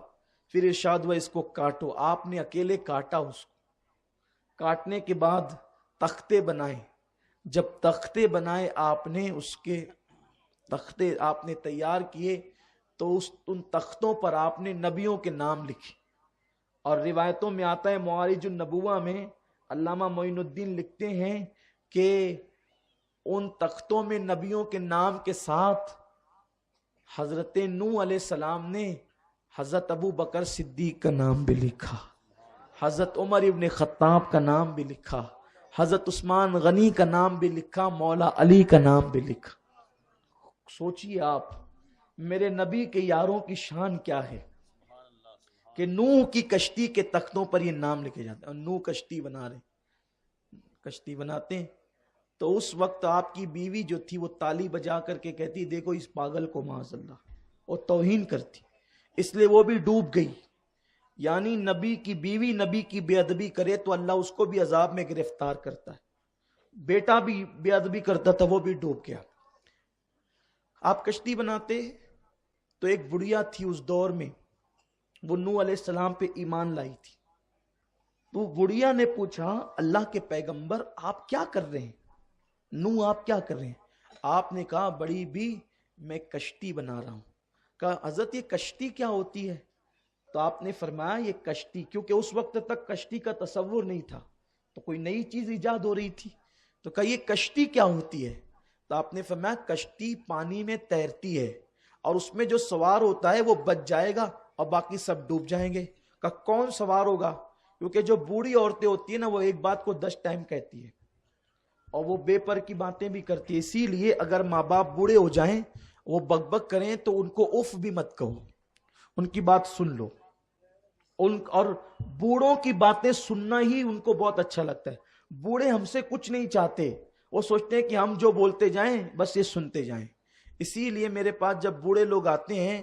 پھر ارشاد ہوا اس کو کاٹو. آپ نے اکیلے کاٹا. اس کو کاٹنے کے بعد تختے بنائے، جب تختے بنائے آپ نے، اس کے تختے آپ نے تیار کیے تو ان تختوں پر آپ نے نبیوں کے نام لکھے. اور روایتوں میں آتا ہے، معارج النبوہ میں علامہ معین الدین لکھتے ہیں کہ ان تختوں میں نبیوں کے نام کے ساتھ حضرت نوح علیہ السلام نے حضرت ابو بکر صدیق کا نام بھی لکھا، حضرت عمر ابن خطاب کا نام بھی لکھا، حضرت عثمان غنی کا نام بھی لکھا، مولا علی کا نام بھی لکھا. سوچئے آپ میرے نبی کے یاروں کی شان کیا ہے کہ نوح کی کشتی کے تختوں پر یہ نام لکھے جاتے ہیں. اور نوح کشتی بنا رہے، کشتی بناتے ہیں تو اس وقت آپ کی بیوی جو تھی وہ تالی بجا کر کے کہتی دیکھو اس پاگل کو معاذ اللہ، اور توہین کرتی، اس لیے وہ بھی ڈوب گئی. یعنی نبی کی بیوی نبی کی بے ادبی کرے تو اللہ اس کو بھی عذاب میں گرفتار کرتا ہے. بیٹا بھی بے ادبی کرتا تھا، وہ بھی ڈوب گیا. آپ کشتی بناتے تو ایک بڑھیا تھی اس دور میں، وہ نوح علیہ السلام پہ ایمان لائی تھی. تو بڑھیا نے پوچھا اللہ کے پیغمبر آپ کیا کر رہے ہیں، نوح آپ کیا کر رہے ہیں؟ آپ نے کہا بڑی بھی میں کشتی بنا رہا ہوں. کہا حضرت یہ کشتی کیا ہوتی ہے؟ تو آپ نے فرمایا یہ کشتی، کیونکہ اس وقت تک کشتی کا تصور نہیں تھا تو کوئی نئی چیز ایجاد ہو رہی تھی، تو کہا یہ کشتی کیا ہوتی ہے؟ تو آپ نے فرمایا کشتی پانی میں تیرتی ہے اور اس میں جو سوار ہوتا ہے وہ بچ جائے گا اور باقی سب ڈوب جائیں گے. کہا کون سوار ہوگا؟ کیونکہ جو بوڑھی عورتیں ہوتی ہیں نا وہ ایک بات کو 10 ٹائم کہتی ہے اور وہ بے پر کی باتیں بھی کرتی ہے. اسی لیے اگر ماں باپ بوڑھے ہو جائیں، وہ بک بک کریں تو ان کو اف بھی مت کہو، ان کی بات سن لو. اور بوڑھوں کی باتیں سننا ہی ان کو بہت اچھا لگتا ہے. بوڑھے ہم سے کچھ نہیں چاہتے، وہ سوچتے ہیں کہ ہم جو بولتے جائیں بس یہ سنتے جائیں. اسی لیے میرے پاس جب بوڑھے لوگ آتے ہیں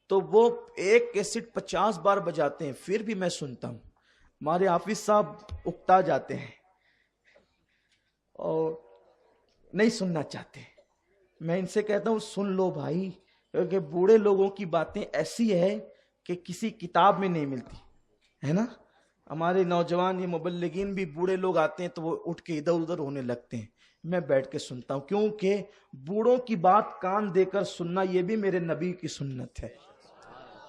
تو وہ ایک کیسٹ 50 بار بجاتے ہیں، پھر بھی میں سنتا ہوں. ہمارے حافظ صاحب اکتا جاتے ہیں اور نہیں سننا چاہتے. میں ان سے کہتا ہوں سن لو بھائی، کیونکہ بوڑھے لوگوں کی باتیں ایسی ہے کہ کسی کتاب میں نہیں ملتی ہے نا. ہمارے نوجوان یہ مبلغین بھی بوڑھے لوگ آتے ہیں تو وہ اٹھ کے ادھر ادھر ہونے لگتے ہیں. میں بیٹھ کے سنتا ہوں کیونکہ بوڑھوں کی بات کان دے کر سننا یہ بھی میرے نبی کی سنت ہے.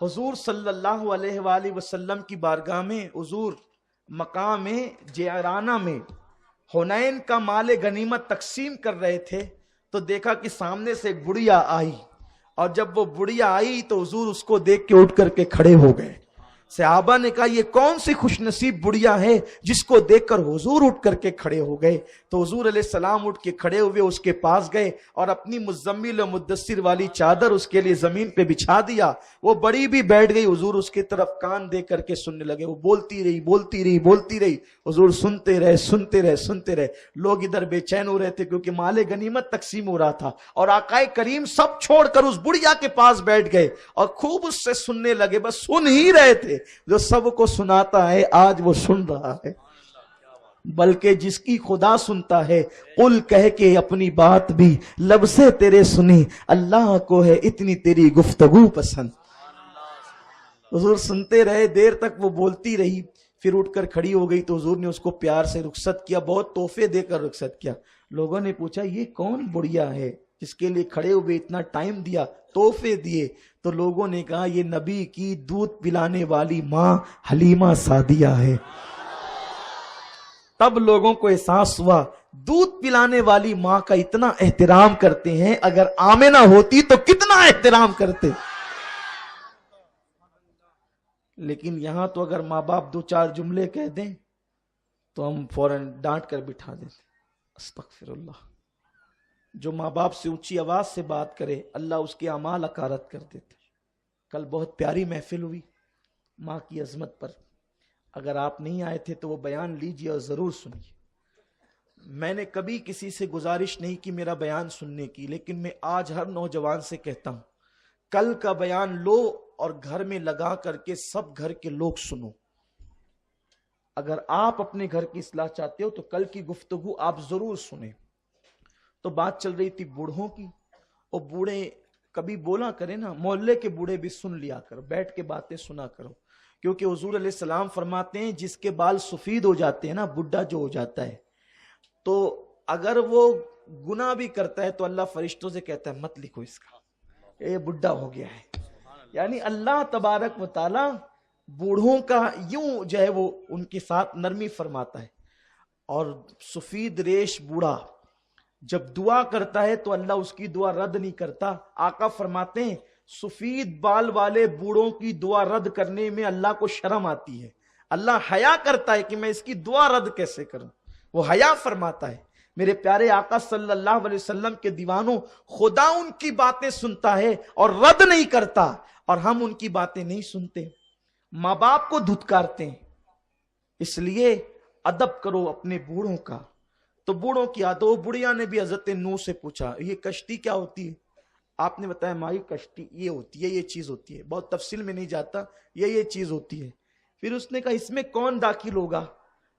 حضور صلی اللہ علیہ وآلہ وسلم کی بارگاہ میں حضور مقام جعرانہ میں حنین کا مال غنیمت تقسیم کر رہے تھے تو دیکھا کہ سامنے سے ایک بڑھیا آئی، اور جب وہ بڑھیا آئی تو حضور اس کو دیکھ کے اٹھ کر کے کھڑے ہو گئے. صحابہ نے کہا یہ کون سی خوش نصیب بڑھیا ہے جس کو دیکھ کر حضور اٹھ کر کے کھڑے ہو گئے. تو حضور علیہ السلام اٹھ کے کھڑے ہوئے، اس کے پاس گئے اور اپنی مزمل و مدثر والی چادر اس کے لیے زمین پہ بچھا دیا. وہ بڑی بھی بیٹھ گئی، حضور اس کی طرف کان دے کر کے سننے لگے. وہ بولتی رہی بولتی رہی بولتی رہی، حضور سنتے رہے سنتے رہے سنتے رہے. لوگ ادھر بے چین ہو رہے تھے کیونکہ مال غنیمت تقسیم ہو رہا تھا، اور آقائے کریم سب چھوڑ کر اس بڑھیا کے پاس بیٹھ گئے اور خوب اس سے سننے لگے. بس سن ہی رہے تھے. جو سب کو سناتا ہے آج وہ سن رہا ہے، بلکہ جس کی خدا سنتا ہے قل کہہ کے اپنی بات بھی لب سے تیرے سنی، اللہ کو ہے اتنی تیری گفتگو پسند. حضور سنتے رہے، دیر تک وہ بولتی رہی، پھر اٹھ کر کھڑی ہو گئی تو حضور نے اس کو پیار سے رخصت کیا، بہت تحفے دے کر رخصت کیا. لوگوں نے پوچھا یہ کون بڑھیا ہے جس کے لیے کھڑے ہوئے اتنا ٹائم دیا، تحفے دیے؟ تو لوگوں نے کہا یہ نبی کی دودھ پلانے والی ماں حلیمہ سعدیہ ہے. تب لوگوں کو احساس ہوا دودھ پلانے والی ماں کا اتنا احترام کرتے ہیں، اگر آمنہ ہوتی تو کتنا احترام کرتے. لیکن یہاں تو اگر ماں باپ 2-4 جملے کہہ دیں تو ہم فوراً ڈانٹ کر بٹھا دیتے. استغفر اللہ. جو ماں باپ سے اونچی آواز سے بات کرے اللہ اس کے اعمال اکارت کر دیتے. کل بہت پیاری محفل ہوئی ماں کی عظمت پر، اگر آپ نہیں آئے تھے تو وہ بیان لیجئے اور ضرور سنیے. میں نے کبھی کسی سے گزارش نہیں کی میرا بیان سننے کی، لیکن میں آج ہر نوجوان سے کہتا ہوں کل کا بیان لو اور گھر میں لگا کر کے سب گھر کے لوگ سنو. اگر آپ اپنے گھر کی اصلاح چاہتے ہو تو کل کی گفتگو آپ ضرور سنیں. تو بات چل رہی تھی بوڑھوں کی، اور بوڑھے کبھی بولا کرے نا، محلے کے بوڑھے بھی سن لیا کر، بیٹھ کے باتیں سنا کرو. کیونکہ حضور علیہ السلام فرماتے ہیں جس کے بال سفید ہو جاتے ہیں نا، بڈھا جو ہو جاتا ہے، تو اگر وہ گناہ بھی کرتا ہے تو اللہ فرشتوں سے کہتا ہے مت لکھو اس کا، یہ بڈھا ہو گیا ہے. یعنی اللہ تبارک و تعالی بوڑھوں کا یوں جو ہے وہ ان کے ساتھ نرمی فرماتا ہے. اور سفید ریش بوڑھا جب دعا کرتا ہے تو اللہ اس کی دعا رد نہیں کرتا. آقا فرماتے ہیں سفید بال والے بوڑھوں کی دعا رد کرنے میں اللہ کو شرم آتی ہے. اللہ حیا کرتا ہے کہ میں اس کی دعا رد کیسے کروں. وہ حیا فرماتا ہے. میرے پیارے آقا صلی اللہ علیہ وسلم کے دیوانوں، خدا ان کی باتیں سنتا ہے اور رد نہیں کرتا، اور ہم ان کی باتیں نہیں سنتے، ماں باپ کو دھتکارتے ہیں. اس لیے ادب کرو اپنے بوڑھوں کا. تو بوڑھوں کی عادت. بڑھیا نے بھی حضرت نوح سے پوچھا یہ کشتی کیا ہوتی ہے؟ آپ نے بتایا مائی کشتی یہ ہوتی ہے، یہ چیز ہوتی ہے، بہت تفصیل میں نہیں جاتا، یہ چیز ہوتی ہے. پھر اس نے کہا اس میں کون داخل ہوگا؟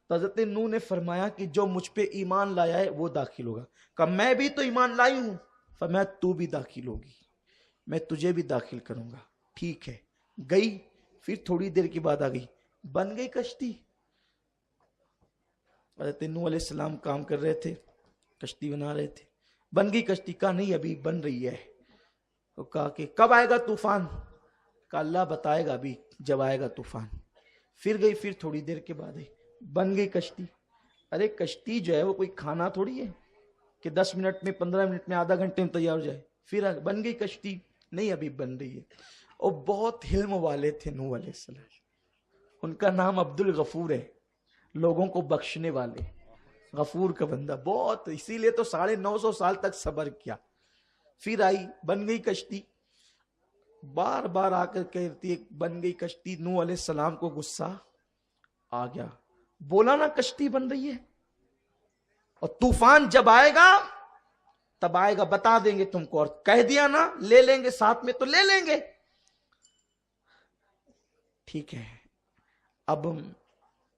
تو حضرت نوح نے فرمایا کہ جو مجھ پہ ایمان لایا ہے وہ داخل ہوگا. کہا میں بھی تو ایمان لائی ہوں. فرمایا تو بھی داخل ہوگی، میں تجھے بھی داخل کروں گا. ٹھیک ہے. گئی. پھر تھوڑی دیر کے بعد آ گئی، بن گئی کشتی. حضرت نوح علیہ السلام کام کر رہے تھے، کشتی بنا رہے تھے. بن گئی کشتی؟ کہا نہیں ابھی بن رہی ہے. تو کہا کہ کب آئے گا طوفان؟ کہا اللہ بتائے گا ابھی جب آئے گا طوفان. پھر گئی. پھر تھوڑی دیر کے بعد آئی، بن گئی کشتی. ارے کشتی جو ہے وہ کوئی کھانا تھوڑی ہے کہ 10 منٹ میں 15 منٹ میں آدھا گھنٹے میں تیار ہو جائے. پھر بن گئی کشتی؟ نہیں ابھی بن رہی ہے. اور بہت حلم والے تھے نوح علیہ السلام. ان کا نام عبد الغفور ہے، لوگوں کو بخشنے والے، غفور کا بندہ بہت. اسی لیے تو 950 سال تک صبر کیا. پھر آئی، بن گئی کشتی. بار بار آ کر کہتی ہے بن گئی کشتی. نوح علیہ السلام کو غصہ آ گیا. بولا نا کشتی بن رہی ہے، اور طوفان جب آئے گا تب آئے گا بتا دیں گے تم کو. اور کہہ دیا نا لے لیں گے ساتھ میں تو لے لیں گے. ٹھیک ہے اب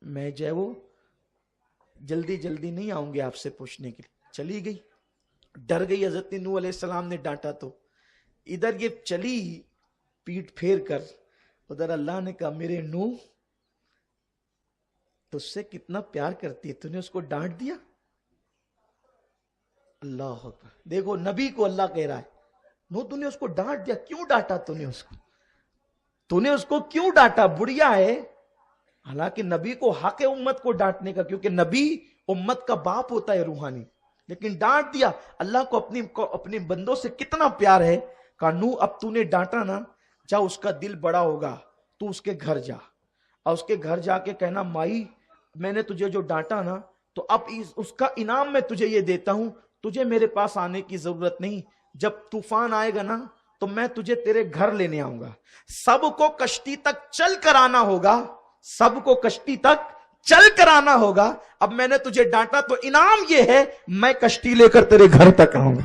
میں جو ہے وہ جلدی نہیں آؤں گی آپ سے پوچھنے کے لیے. چلی گئی. ڈر گئی. حضرت نوح علیہ السلام نے ڈانٹا تو ادھر یہ چلی پیٹ پھیر کر، ادھر اللہ نے کہا میرے نوح تو اس سے کتنا پیار کرتی ہے، تو نے اس کو ڈانٹ دیا. اللہ اکبر. دیکھو نبی کو اللہ کہہ رہا ہے نوح تو نے اس کو ڈانٹ دیا. کیوں ڈانٹا تو نے اس کو کیوں ڈانٹا؟ بڑھیا ہے. حالانکہ نبی کو حق ہے امت کو ڈانٹنے کا، کیونکہ نبی امت کا باپ ہوتا ہے روحانی. لیکن ڈانٹ دیا. اللہ کو اپنے بندوں سے کتنا پیار ہے. کہا نوح اب تو نے ڈانٹا نا، جا اس کا دل بڑا ہوگا تو اس کے گھر جا، اور اس کے گھر جا کے کہنا مائی میں نے تجھے جو ڈانٹا نا تو اب اس کا انعام میں تجھے یہ دیتا ہوں، تجھے میرے پاس آنے کی ضرورت نہیں. جب طوفان آئے گا نا تو میں تجھے تیرے گھر لینے آؤں گا. سب کو کشتی تک چل کر آنا ہوگا، سب کو کشتی تک چل کر آنا ہوگا. اب میں نے تجھے ڈانٹا تو انعام یہ ہے میں کشتی لے کر تیرے گھر تک آؤں گا،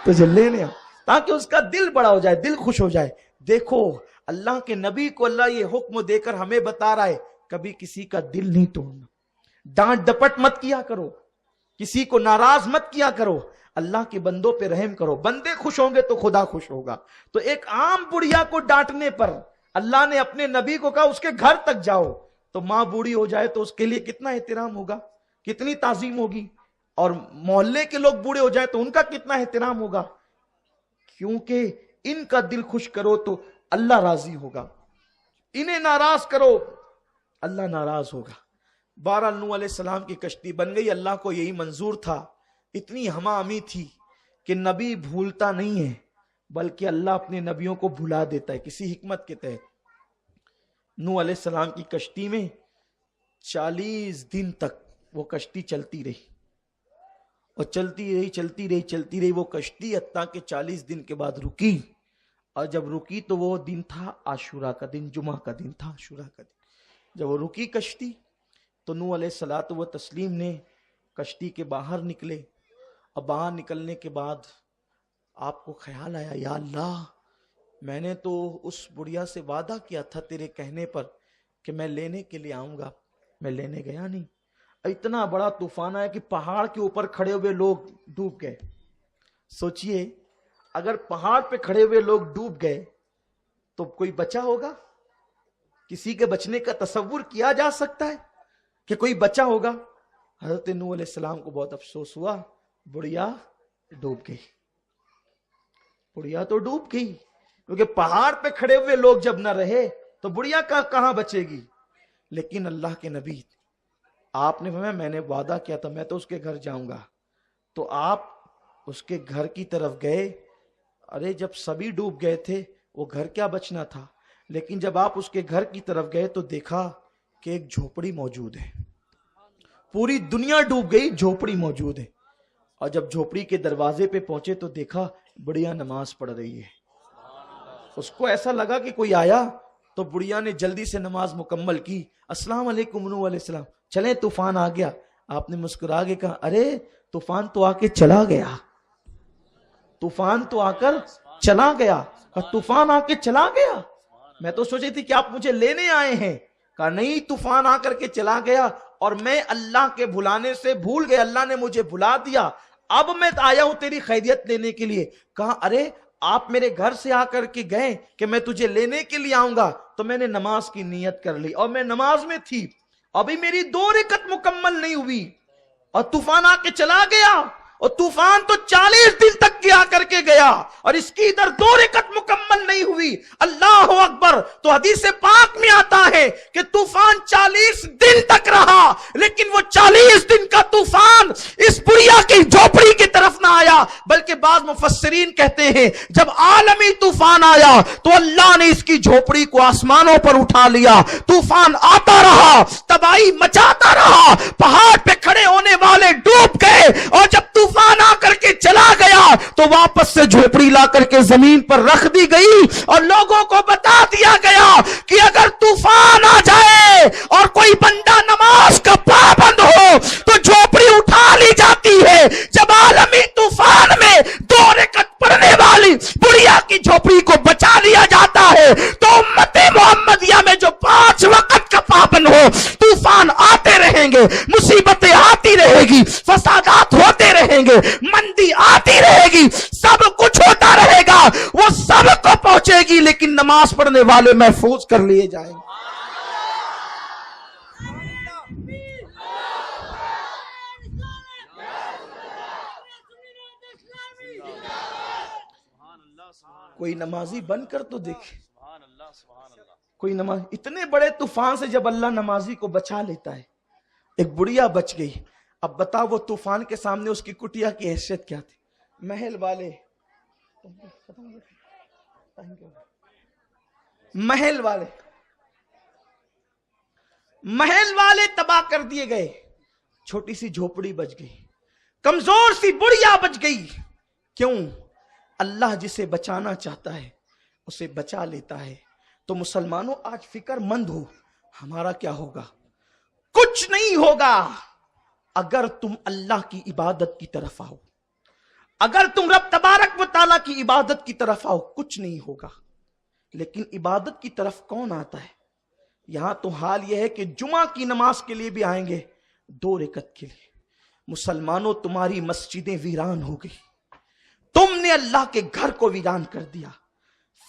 تجھے لینے آؤں، تاکہ اس کا دل بڑا ہو جائے، دل خوش ہو جائے. دیکھو اللہ کے نبی کو اللہ یہ حکم دے کر ہمیں بتا رہا ہے کبھی کسی کا دل نہیں توڑنا. ڈانٹ ڈپٹ مت کیا کرو، کسی کو ناراض مت کیا کرو، اللہ کے بندوں پہ رحم کرو. بندے خوش ہوں گے تو خدا خوش ہوگا. تو ایک عام بڑھیا کو ڈانٹنے پر اللہ نے اپنے نبی کو کہا اس کے گھر تک جاؤ. تو ماں بوڑھی ہو جائے تو اس کے لیے کتنا احترام ہوگا، کتنی تعظیم ہوگی. اور محلے کے لوگ بوڑھے ہو جائے تو ان کا کتنا احترام ہوگا. کیونکہ ان کا دل خوش کرو تو اللہ راضی ہوگا، انہیں ناراض کرو اللہ ناراض ہوگا. بہرحال نوح علیہ السلام کی کشتی بن گئی. اللہ کو یہی منظور تھا. اتنی ہمہ ہمی تھی کہ نبی بھولتا نہیں ہے بلکہ اللہ اپنے نبیوں کو بھلا دیتا ہے کسی حکمت کے تحت. نوح علیہ السلام کی کشتی میں 40 دن تک وہ کشتی چلتی رہی، اور چلتی رہی وہ کشتی، حتیٰ کہ 40 دن کے بعد رکی. اور جب رکی تو وہ دن تھا عاشورہ کا دن، جمعہ کا دن تھا، عاشورہ کا دن. جب وہ رکی کشتی تو نوح علیہ الصلوۃ والتسلیم نے کشتی کے باہر نکلے. اور باہر نکلنے کے بعد آپ کو خیال آیا یا اللہ میں نے تو اس بڑھیا سے وعدہ کیا تھا تیرے کہنے پر کہ میں لینے کے لیے آؤں گا، میں لینے گیا نہیں. اتنا بڑا طوفان آیا کہ پہاڑ کے اوپر کھڑے ہوئے لوگ ڈوب گئے. سوچئے اگر پہاڑ پہ کھڑے ہوئے لوگ ڈوب گئے تو کوئی بچا ہوگا؟ کسی کے بچنے کا تصور کیا جا سکتا ہے کہ کوئی بچا ہوگا؟ حضرت نوح علیہ السلام کو بہت افسوس ہوا، بڑھیا ڈوب گئی، بڑھیا تو ڈوب گئی، کیونکہ پہاڑ پہ کھڑے ہوئے لوگ جب نہ رہے تو بڑھیا کہاں بچے گی۔ لیکن اللہ کے نبی آپ نے فرمایا میں نے وعدہ کیا تھا میں تو اس کے گھر جاؤں گا، تو آپ اس کے گھر کی طرف گئے۔ ارے جب سبھی ڈوب گئے تھے وہ گھر کیا بچنا تھا، لیکن جب آپ اس کے گھر کی طرف گئے تو دیکھا کہ ایک جھوپڑی موجود ہے، پوری دنیا ڈوب گئی، جھوپڑی موجود ہے۔ اور جب جھوپڑی کے دروازے پہ پہنچے تو دیکھا بڑھیا نماز پڑھ رہی ہے۔ اس کو ایسا لگا کہ کوئی آیا، تو بڑھیا نے جلدی سے نماز مکمل کی۔ السلام علیکم نوح علیہ السلام، چلیں طوفان آ گیا۔ آپ نے مسکرا کے کہا ارے طوفان تو آ کے چلا گیا، طوفان تو آ کر چلا گیا۔ طوفان آ کے چلا گیا، میں تو سوچی تھی کہ آپ مجھے لینے آئے ہیں۔ کہا نہیں، طوفان آ کر کے چلا گیا اور میں اللہ کے بھلانے سے بھول گیا، اللہ نے مجھے بھلا دیا، اب میں آیا ہوں تیری خیریت لینے کے لیے۔ کہا ارے آپ میرے گھر سے آ کر کے گئے کہ میں تجھے لینے کے لیے آؤں گا، تو میں نے نماز کی نیت کر لی اور میں نماز میں تھی، ابھی میری 2 رکعت مکمل نہیں ہوئی اور طوفان آ کے چلا گیا۔ اور طوفان تو 40 دن تک کی آ کر کے گیا اور اس کی ادھر 2 رکعت مکمل نہیں ہوئی۔ اللہ اکبر! تو حدیث پاک میں آتا ہے کہ طوفان 40 دن تک رہا، لیکن وہ 40 دن کا طوفان اس بڑھیا کی جھوپڑی کی طرف نہ آیا، بلکہ بعض مفسرین کہتے ہیں جب عالمی طوفان آیا تو اللہ نے اس کی جھوپڑی کو آسمانوں پر اٹھا لیا۔ طوفان آتا رہا، تباہی مچاتا رہا، پہاڑ پہ کھڑے ہونے والے ڈوب گئے، اور جب طوفان آ کر کے چلا گیا تو واپس سے جھوپڑی لا کر کے زمین پر رکھ دی گئی اور لوگوں کو بتا دیا گیا کہ اگر طوفان آ جائے اور کوئی بندہ نماز کا پابند ہو تو جھوپڑی اٹھا لی جاتی ہے۔ جب عالمی طوفان میں 2 رکعت پڑھنے والی بڑھیا کی جھوپڑی کو بچا لیا جاتا ہے تو امت محمدیہ میں جو 5 وقت کا پابند ہو، طوفان آتے رہیں گے، مصیبتیں آتی رہے گی، فسادات ہوتے رہیں گے، مندی آتی رہے گی، سب کچھ ہوتا رہے گا، وہ سب کو پہنچے گی، لیکن نماز پڑھنے والے محفوظ کر لیے جائیں گے۔ کوئی نمازی بن کر تو دیکھے، کوئی نماز اتنے بڑے طوفان سے جب اللہ نمازی کو بچا لیتا ہے، ایک بڑھیا بچ گئی۔ اب بتا وہ طوفان کے سامنے اس کی کٹیا کی حیثیت کیا تھی؟ محل والے تباہ کر دیے گئے، چھوٹی سی جھوپڑی بچ گئی، کمزور سی بڑھیا بچ گئی۔ کیوں؟ اللہ جسے بچانا چاہتا ہے اسے بچا لیتا ہے۔ تو مسلمانوں آج فکر مند ہو، ہمارا کیا ہوگا؟ کچھ نہیں ہوگا اگر تم اللہ کی عبادت کی طرف آؤ، اگر تم رب تبارک و تعالیٰ کی عبادت کی طرف آؤ، کچھ نہیں ہوگا۔ لیکن عبادت کی طرف کون آتا ہے؟ یہاں تو حال یہ ہے کہ جمعہ کی نماز کے لیے بھی آئیں گے 2 رکعت کے لیے۔ مسلمانوں تمہاری مسجدیں ویران ہو گئی، تم نے اللہ کے گھر کو ویران کر دیا۔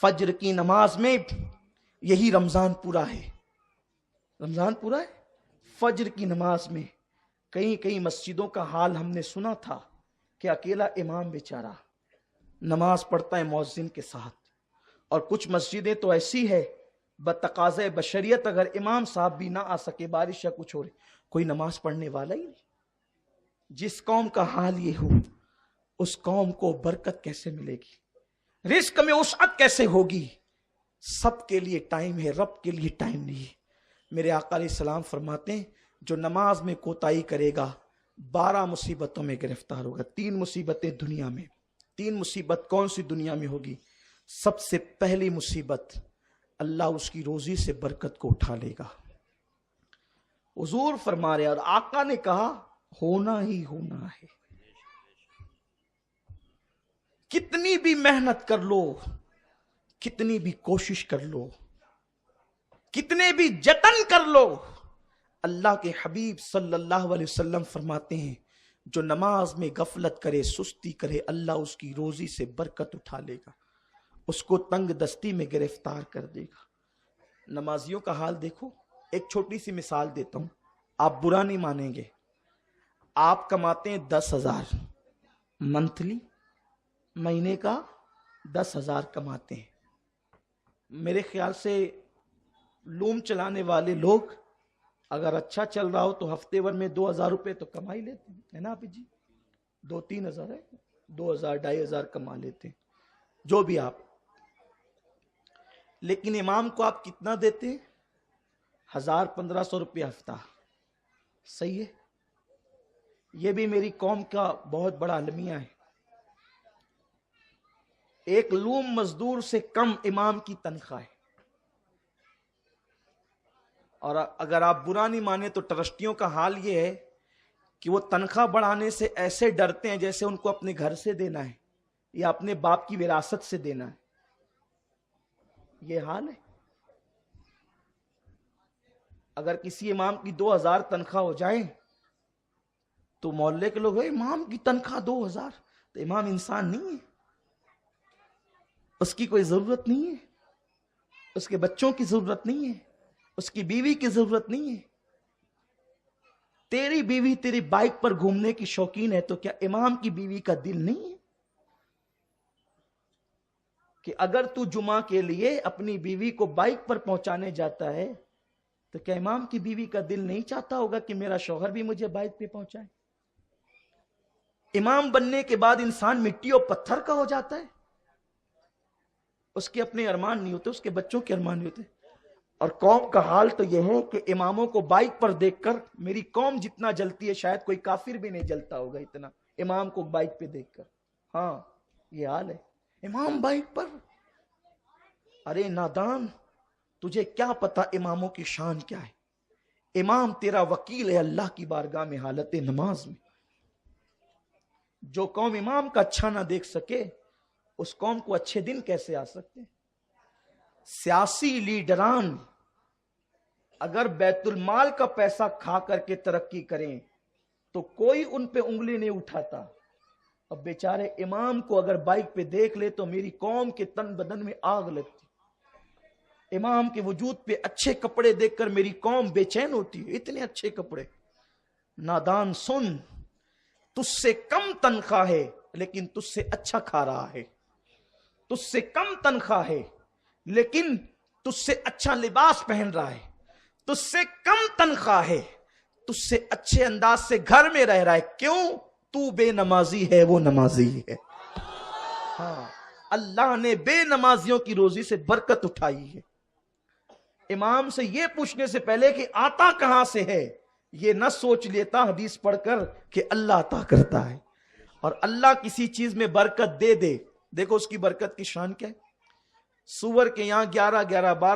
فجر کی نماز میں یہی رمضان پورا ہے، رمضان پورا ہے، فجر کی نماز میں کئی مسجدوں کا حال ہم نے سنا تھا کہ اکیلا امام بیچارہ نماز پڑھتا ہے مؤذن کے ساتھ، اور کچھ مسجدیں تو ایسی ہے بتقاضۂ بشریت اگر امام صاحب بھی نہ آ سکے، بارش یا کچھ ہو رہی، کوئی نماز پڑھنے والا ہی نہیں۔ جس قوم کا حال یہ ہو اس قوم کو برکت کیسے ملے گی؟ رزق میں وسعت کیسے ہوگی؟ سب کے لیے ٹائم ہے، رب کے لیے ٹائم نہیں ہے۔ میرے آقا علیہ السلام فرماتے ہیں جو نماز میں کوتاہی کرے گا 12 مصیبتوں میں گرفتار ہوگا۔ 3 مصیبتیں دنیا میں، 3 مصیبت کون سی دنیا میں ہوگی؟ سب سے پہلی مصیبت اللہ اس کی روزی سے برکت کو اٹھا لے گا۔ حضور فرما رہے اور آقا نے کہا ہونا ہی ہونا ہے۔ کتنی بھی محنت کر لو، کتنی بھی کوشش کر لو، کتنے بھی جتن کر لو، اللہ کے حبیب صلی اللہ علیہ وسلم فرماتے ہیں جو نماز میں غفلت کرے، سستی کرے، اللہ اس کی روزی سے برکت اٹھا لے گا، اس کو تنگ دستی میں گرفتار کر دے گا۔ نمازیوں کا حال دیکھو، ایک چھوٹی سی مثال دیتا ہوں، آپ برا نہیں مانیں گے۔ آپ کماتے ہیں 10,000 منتھلی، مہینے کا 10,000 کماتے ہیں. میرے خیال سے لوم چلانے والے لوگ اگر اچھا چل رہا ہو تو ہفتے بھر میں 2,000 روپے تو کما ہی لیتے ہیں، ہے نا آپ جی؟ 2-3 ہزار ہے، 2,000 2,500 کما لیتے ہیں جو بھی آپ. لیکن امام کو آپ کتنا دیتے ہیں؟ 1,000-1,500 روپے ہفتہ. صحیح ہے؟ یہ بھی میری قوم کا بہت بڑا المیہ ہے. ایک لوم مزدور سے کم امام کی تنخواہ ہے. اور اگر آپ برا نہیں مانے تو ٹرسٹیوں کا حال یہ ہے کہ وہ تنخواہ بڑھانے سے ایسے ڈرتے ہیں جیسے ان کو اپنے گھر سے دینا ہے یا اپنے باپ کی وراثت سے دینا ہے. یہ حال ہے. اگر کسی امام کی 2,000 تنخواہ ہو جائے تو محلے کے لوگ امام کی تنخواہ 2,000، تو امام انسان نہیں ہے، اس کی کوئی ضرورت نہیں ہے، اس کے بچوں کی ضرورت نہیں ہے، اس کی بیوی کی ضرورت نہیں ہے. تیری بیوی تیری بائک پر گھومنے کی شوقین ہے تو کیا امام کی بیوی کا دل نہیں ہے کہ اگر تو جمعہ کے لیے اپنی بیوی کو بائک پر پہنچانے جاتا ہے تو کیا امام کی بیوی کا دل نہیں چاہتا ہوگا کہ میرا شوہر بھی مجھے بائک پہ پہنچائے؟ امام بننے کے بعد انسان مٹی اور پتھر کا ہو جاتا ہے، اس کے اپنے ارمان نہیں ہوتے، اس کے بچوں کے ارمان نہیں ہوتے. اور قوم کا حال تو یہ ہے کہ اماموں کو بائک پر دیکھ کر میری قوم جتنا جلتی ہے شاید کوئی کافر بھی نہیں جلتا ہوگا اتنا امام کو بائک پہ دیکھ کر. ہاں یہ حال ہے. امام بائک پر. ارے نادان، تجھے کیا پتا اماموں کی شان کیا ہے؟ امام تیرا وکیل ہے اللہ کی بارگاہ میں حالت نماز میں. جو قوم امام کا اچھا نہ دیکھ سکے اس قوم کو اچھے دن کیسے آ سکتے؟ سیاسی لیڈران اگر بیت المال کا پیسہ کھا کر کے ترقی کریں تو کوئی ان پہ انگلی نہیں اٹھاتا. اب بیچارے امام کو اگر بائک پہ دیکھ لے تو میری قوم کے تن بدن میں آگ لگتی. امام کے وجود پہ اچھے کپڑے دیکھ کر میری قوم بے چین ہوتی ہے، اتنے اچھے کپڑے. نادان سن، تجھ سے کم تنخواہ ہے لیکن تجھ سے اچھا کھا رہا ہے. تجھ سے کم تنخواہ ہے لیکن تجھ سے اچھا لباس پہن رہا ہے. تجھ سے کم تنخواہ ہے، تجھ سے اچھے انداز سے گھر میں رہ رہا ہے. کیوں؟ تو بے نمازی ہے وہ نمازی ہے. ہاں، اللہ نے بے نمازیوں کی روزی سے برکت اٹھائی ہے. امام سے یہ پوچھنے سے پہلے کہ آتا کہاں سے ہے یہ نہ سوچ لیتا حدیث پڑھ کر کہ اللہ عطا کرتا ہے. اور اللہ کسی چیز میں برکت دے دے، دیکھو اس کی برکت کی شان کیا ہے. سور کے یہاں 11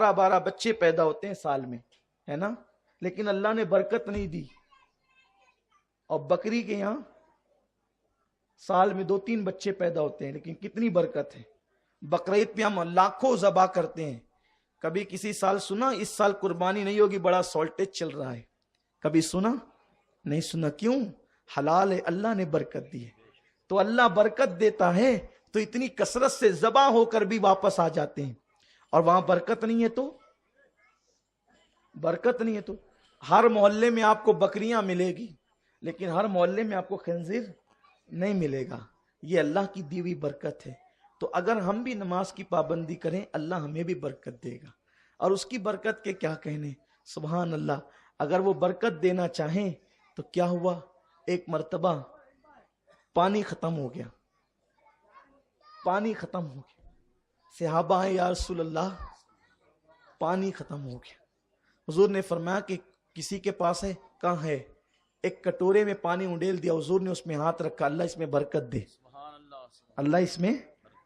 12 بچے پیدا ہوتے ہیں سال میں، ہے نا، لیکن اللہ نے برکت نہیں دی. اور بکری کے یہاں سال میں 2-3 بچے پیدا ہوتے ہیں لیکن کتنی برکت ہے. بقرعید پہ ہم لاکھوں ذبح کرتے ہیں. کبھی کسی سال سنا اس سال قربانی نہیں ہوگی، بڑا سالٹیج چل رہا ہے؟ کبھی سنا؟ نہیں سنا. کیوں؟ حلال ہے، اللہ نے برکت دی ہے. تو اللہ برکت دیتا ہے تو اتنی کثرت سے ذبح ہو کر بھی واپس آ جاتے ہیں. اور وہاں برکت نہیں ہے تو برکت نہیں ہے تو ہر محلے میں آپ کو بکریاں ملے گی لیکن ہر محلے میں آپ کو خنزیر نہیں ملے گا. یہ اللہ کی دی ہوئی برکت ہے. تو اگر ہم بھی نماز کی پابندی کریں اللہ ہمیں بھی برکت دے گا. اور اس کی برکت کے کیا کہنے، سبحان اللہ. اگر وہ برکت دینا چاہیں تو کیا ہوا، ایک مرتبہ پانی ختم ہو گیا. پانی ختم ہو گیا. صحابہ آئے، یا رسول اللہ پانی ختم ہو گیا. حضور نے فرمایا کہ کسی کے پاس ہے؟ کہاں ہے؟ ایک کٹورے میں پانی انڈیل دیا. حضور نے اس میں ہاتھ رکھا، اللہ اس میں برکت دے، اللہ اس میں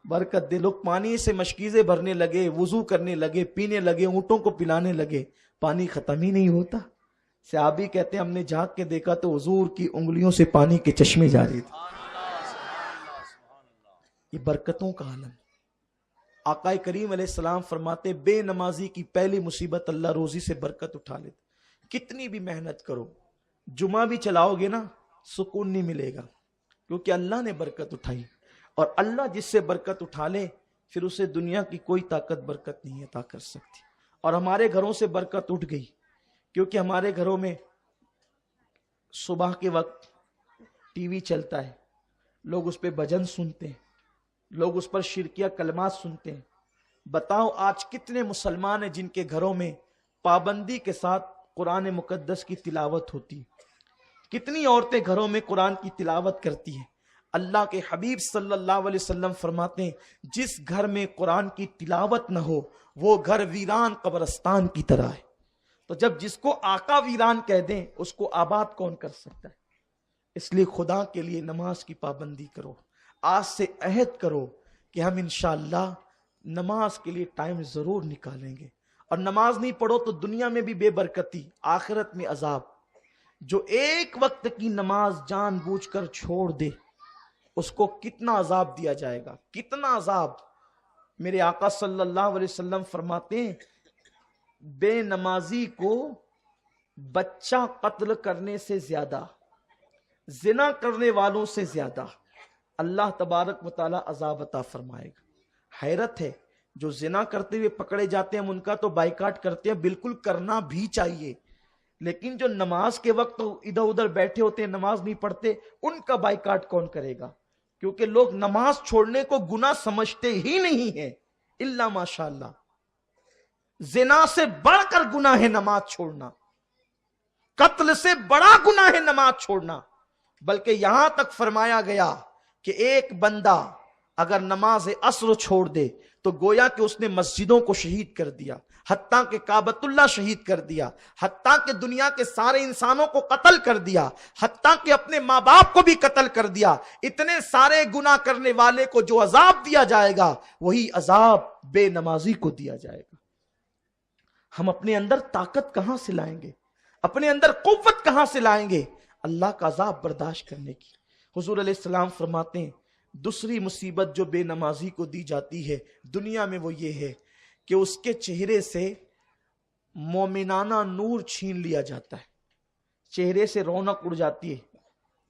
برکت دے. لوگ پانی سے مشکیزیں بھرنے لگے، وضو کرنے لگے، پینے لگے، اونٹوں کو پلانے لگے، پانی ختم ہی نہیں ہوتا. صحابی کہتے ہیں ہم نے جھانک کے دیکھا تو حضور کی انگلیوں سے پانی کے چشمے جاری تھے. یہ برکتوں کا عالم. آقا کریم علیہ السلام فرماتے بے نمازی کی پہلی مصیبت اللہ روزی سے برکت اٹھا لیتے. کتنی بھی محنت کرو، جمعہ بھی چلاؤ گے نا سکون نہیں ملے گا کیونکہ اللہ نے برکت اٹھائی. اور اللہ جس سے برکت اٹھا لے پھر اسے دنیا کی کوئی طاقت برکت نہیں عطا کر سکتی. اور ہمارے گھروں سے برکت اٹھ گئی کیونکہ ہمارے گھروں میں صبح کے وقت ٹی وی چلتا ہے، لوگ اس پہ بھجن سنتے ہیں، لوگ اس پر شرکیہ کلمات سنتے ہیں. بتاؤ آج کتنے مسلمان ہیں جن کے گھروں میں پابندی کے ساتھ قرآن مقدس کی تلاوت ہوتی؟ کتنی عورتیں گھروں میں قرآن کی تلاوت کرتی ہیں؟ اللہ کے حبیب صلی اللہ علیہ وسلم فرماتے ہیں جس گھر میں قرآن کی تلاوت نہ ہو وہ گھر ویران قبرستان کی طرح ہے. تو جب جس کو آقا ویران کہہ دیں اس کو آباد کون کر سکتا ہے؟ اس لیے خدا کے لیے نماز کی پابندی کرو. آج سے عہد کرو کہ ہم انشاءاللہ نماز کے لیے ٹائم ضرور نکالیں گے. اور نماز نہیں پڑھو تو دنیا میں بھی بے برکتی، آخرت میں عذاب. جو ایک وقت کی نماز جان بوجھ کر چھوڑ دے اس کو کتنا عذاب دیا جائے گا، کتنا عذاب. میرے آقا صلی اللہ علیہ وسلم فرماتے ہیں بے نمازی کو بچہ قتل کرنے سے زیادہ، زنا کرنے والوں سے زیادہ اللہ تبارک و تعالی عذاب عطا فرمائے گا. حیرت ہے، جو زنا کرتے ہوئے پکڑے جاتے ہیں ہم ان کا تو بائیکاٹ کرتے ہیں، بالکل کرنا بھی چاہیے، لیکن جو نماز کے وقت ادھر ادھر بیٹھے ہوتے ہیں نماز نہیں پڑھتے ان کا بائیکاٹ کون کرے گا؟ کیونکہ لوگ نماز چھوڑنے کو گناہ سمجھتے ہی نہیں ہیں الا ماشاءاللہ. زنا سے بڑھ کر گناہ ہے نماز چھوڑنا، قتل سے بڑا گناہ ہے نماز چھوڑنا. بلکہ یہاں تک فرمایا گیا کہ ایک بندہ اگر نماز عصر چھوڑ دے تو گویا کہ اس نے مسجدوں کو شہید کر دیا، حتیٰ کہ کعبۃ اللہ شہید کر دیا، حتیٰ کہ دنیا کے سارے انسانوں کو قتل کر دیا، حتیٰ کہ اپنے ماں باپ کو بھی قتل کر دیا. اتنے سارے گناہ کرنے والے کو جو عذاب دیا جائے گا وہی عذاب بے نمازی کو دیا جائے گا. ہم اپنے اندر طاقت کہاں سے لائیں گے؟ اپنے اندر قوت کہاں سے لائیں گے اللہ کا عذاب برداشت کرنے کی؟ حضور علیہ السلام فرماتے ہیں دوسری مصیبت جو بے نمازی کو دی جاتی ہے دنیا میں وہ یہ ہے کہ اس کے چہرے سے مومنانہ نور چھین لیا جاتا ہے. چہرے سے رونق اڑ جاتی ہے،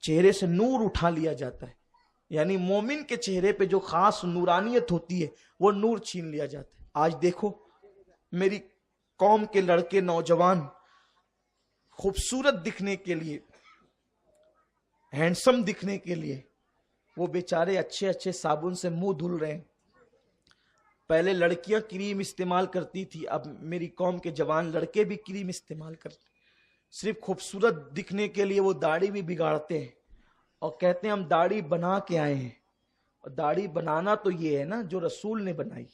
چہرے سے نور اٹھا لیا جاتا ہے. یعنی مومن کے چہرے پہ جو خاص نورانیت ہوتی ہے وہ نور چھین لیا جاتا ہے. آج دیکھو میری قوم کے لڑکے نوجوان خوبصورت دکھنے کے لیے، ہینڈسم دکھنے کے لیے وہ بیچارے اچھے اچھے صابن سے منہ دھل رہے ہیں. پہلے لڑکیاں کریم استعمال کرتی تھی، اب میری قوم کے جوان لڑکے بھی کریم استعمال کرتے. صرف خوبصورت دکھنے کے لیے وہ داڑھی بھی بگاڑتے ہیں اور کہتے ہیں ہم داڑھی بنا کے آئے ہیں. اور داڑھی بنانا تو یہ ہے نا جو رسول نے بنائی.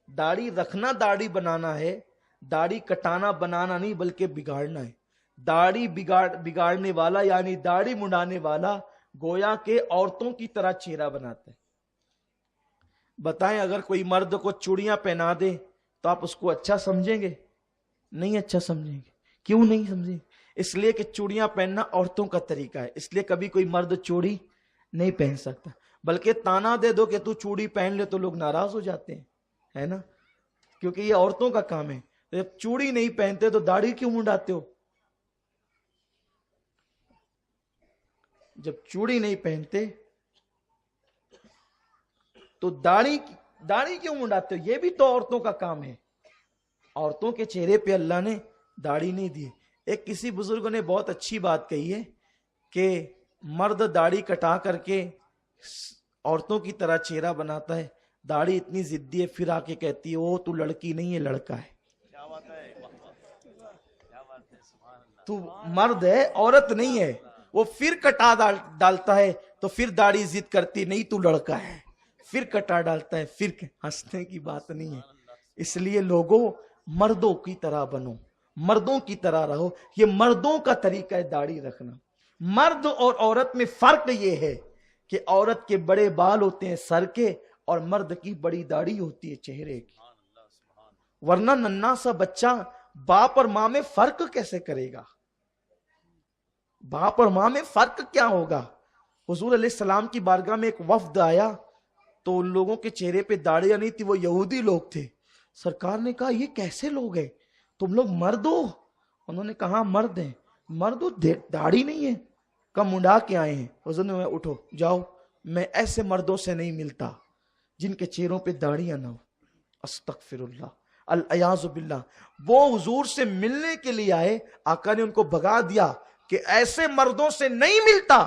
داڑھی رکھنا داڑھی بنانا ہے، داڑھی کٹانا بنانا نہیں بلکہ بگاڑنا ہے. داڑھی بگاڑنے والا یعنی داڑھی منڈانے والا گویا کہ عورتوں کی طرح چہرہ بناتا ہے. بتائیں اگر کوئی مرد کو چوڑیاں پہنا دے تو آپ اس کو اچھا سمجھیں گے؟ نہیں اچھا سمجھیں گے. کیوں نہیں سمجھیں؟ اس لیے کہ چوڑیاں پہننا عورتوں کا طریقہ ہے، اس لیے کبھی کوئی مرد چوڑی نہیں پہن سکتا. بلکہ تانا دے دو کہ تو چوڑی پہن لے تو لوگ ناراض ہو جاتے ہیں، ہے نا، کیونکہ یہ عورتوں کا کام ہے. جب چوڑی نہیں پہنتے تو داڑھی کیوں منڈاتے ہو؟ جب چوڑی نہیں پہنتے تو داڑھی کیوں منڈاتے ہو؟ یہ بھی تو عورتوں کا کام ہے. عورتوں کے چہرے پہ اللہ نے داڑھی نہیں دی. ایک کسی بزرگ نے بہت اچھی بات کہی ہے کہ مرد داڑھی کٹا کر کے عورتوں کی طرح چہرہ بناتا ہے، داڑھی اتنی ضدی ہے پھر آ کے کہتی ہے وہ تو لڑکی نہیں ہے لڑکا ہے. تو مرد ہے عورت نہیں ہے. وہ پھر کٹا ڈالتا ہے تو پھر داڑھی ضد کرتی نہیں تو لڑکا ہے، پھر کٹا ڈالتا ہے. پھر ہنسنے کی بات نہیں ہے. اس لیے لوگوں مردوں کی طرح بنو، مردوں کی طرح رہو. یہ مردوں کا طریقہ ہے داڑھی رکھنا. مرد اور عورت میں فرق یہ ہے کہ عورت کے بڑے بال ہوتے ہیں سر کے اور مرد کی بڑی داڑھی ہوتی ہے چہرے کی. ورنہ ننھا سا بچہ باپ اور ماں میں فرق کیسے کرے گا؟ باپ اور ماں میں فرق کیا ہوگا؟ حضور علیہ السلام کی بارگاہ میں ایک وفد آیا تو ان لوگوں کے چہرے پہ داڑیاں نہیں تھی، وہ یہودی لوگ تھے. سرکار نے کہا یہ کیسے لوگ ہیں؟ تم لوگ مرد ہو؟ انہوں نے کہا مرد ہیں. مرد ہو داڑھی نہیں ہے؟ کہا منڈا کے آئے ہیں. حضور نے اٹھو جاؤ، میں ایسے مردوں سے نہیں ملتا جن کے چہروں پہ داڑیاں نہ ہو. استغفر اللہ الیاذ باللہ. وہ حضور سے ملنے کے لیے آئے، آقا نے ان کو بھگا دیا کہ ایسے مردوں سے نہیں ملتا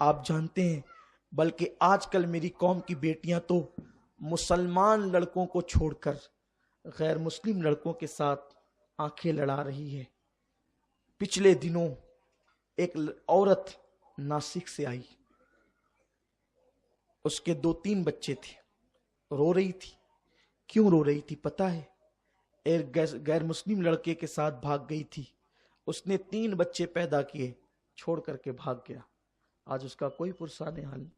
آپ جانتے ہیں بلکہ آج کل میری قوم کی بیٹیاں تو مسلمان لڑکوں کو چھوڑ کر غیر مسلم لڑکوں کے ساتھ آنکھیں لڑا رہی ہے۔ پچھلے دنوں ایک عورت ناسک سے آئی، اس کے 2-3 بچے تھے، رو رہی تھی۔ کیوں رو رہی تھی پتہ ہے؟ ایک غیر مسلم لڑکے کے ساتھ بھاگ گئی تھی، اس نے 3 بچے پیدا کیے، چھوڑ کر کے بھاگ گیا۔ آج اس کا کوئی پرسان حال نہیں۔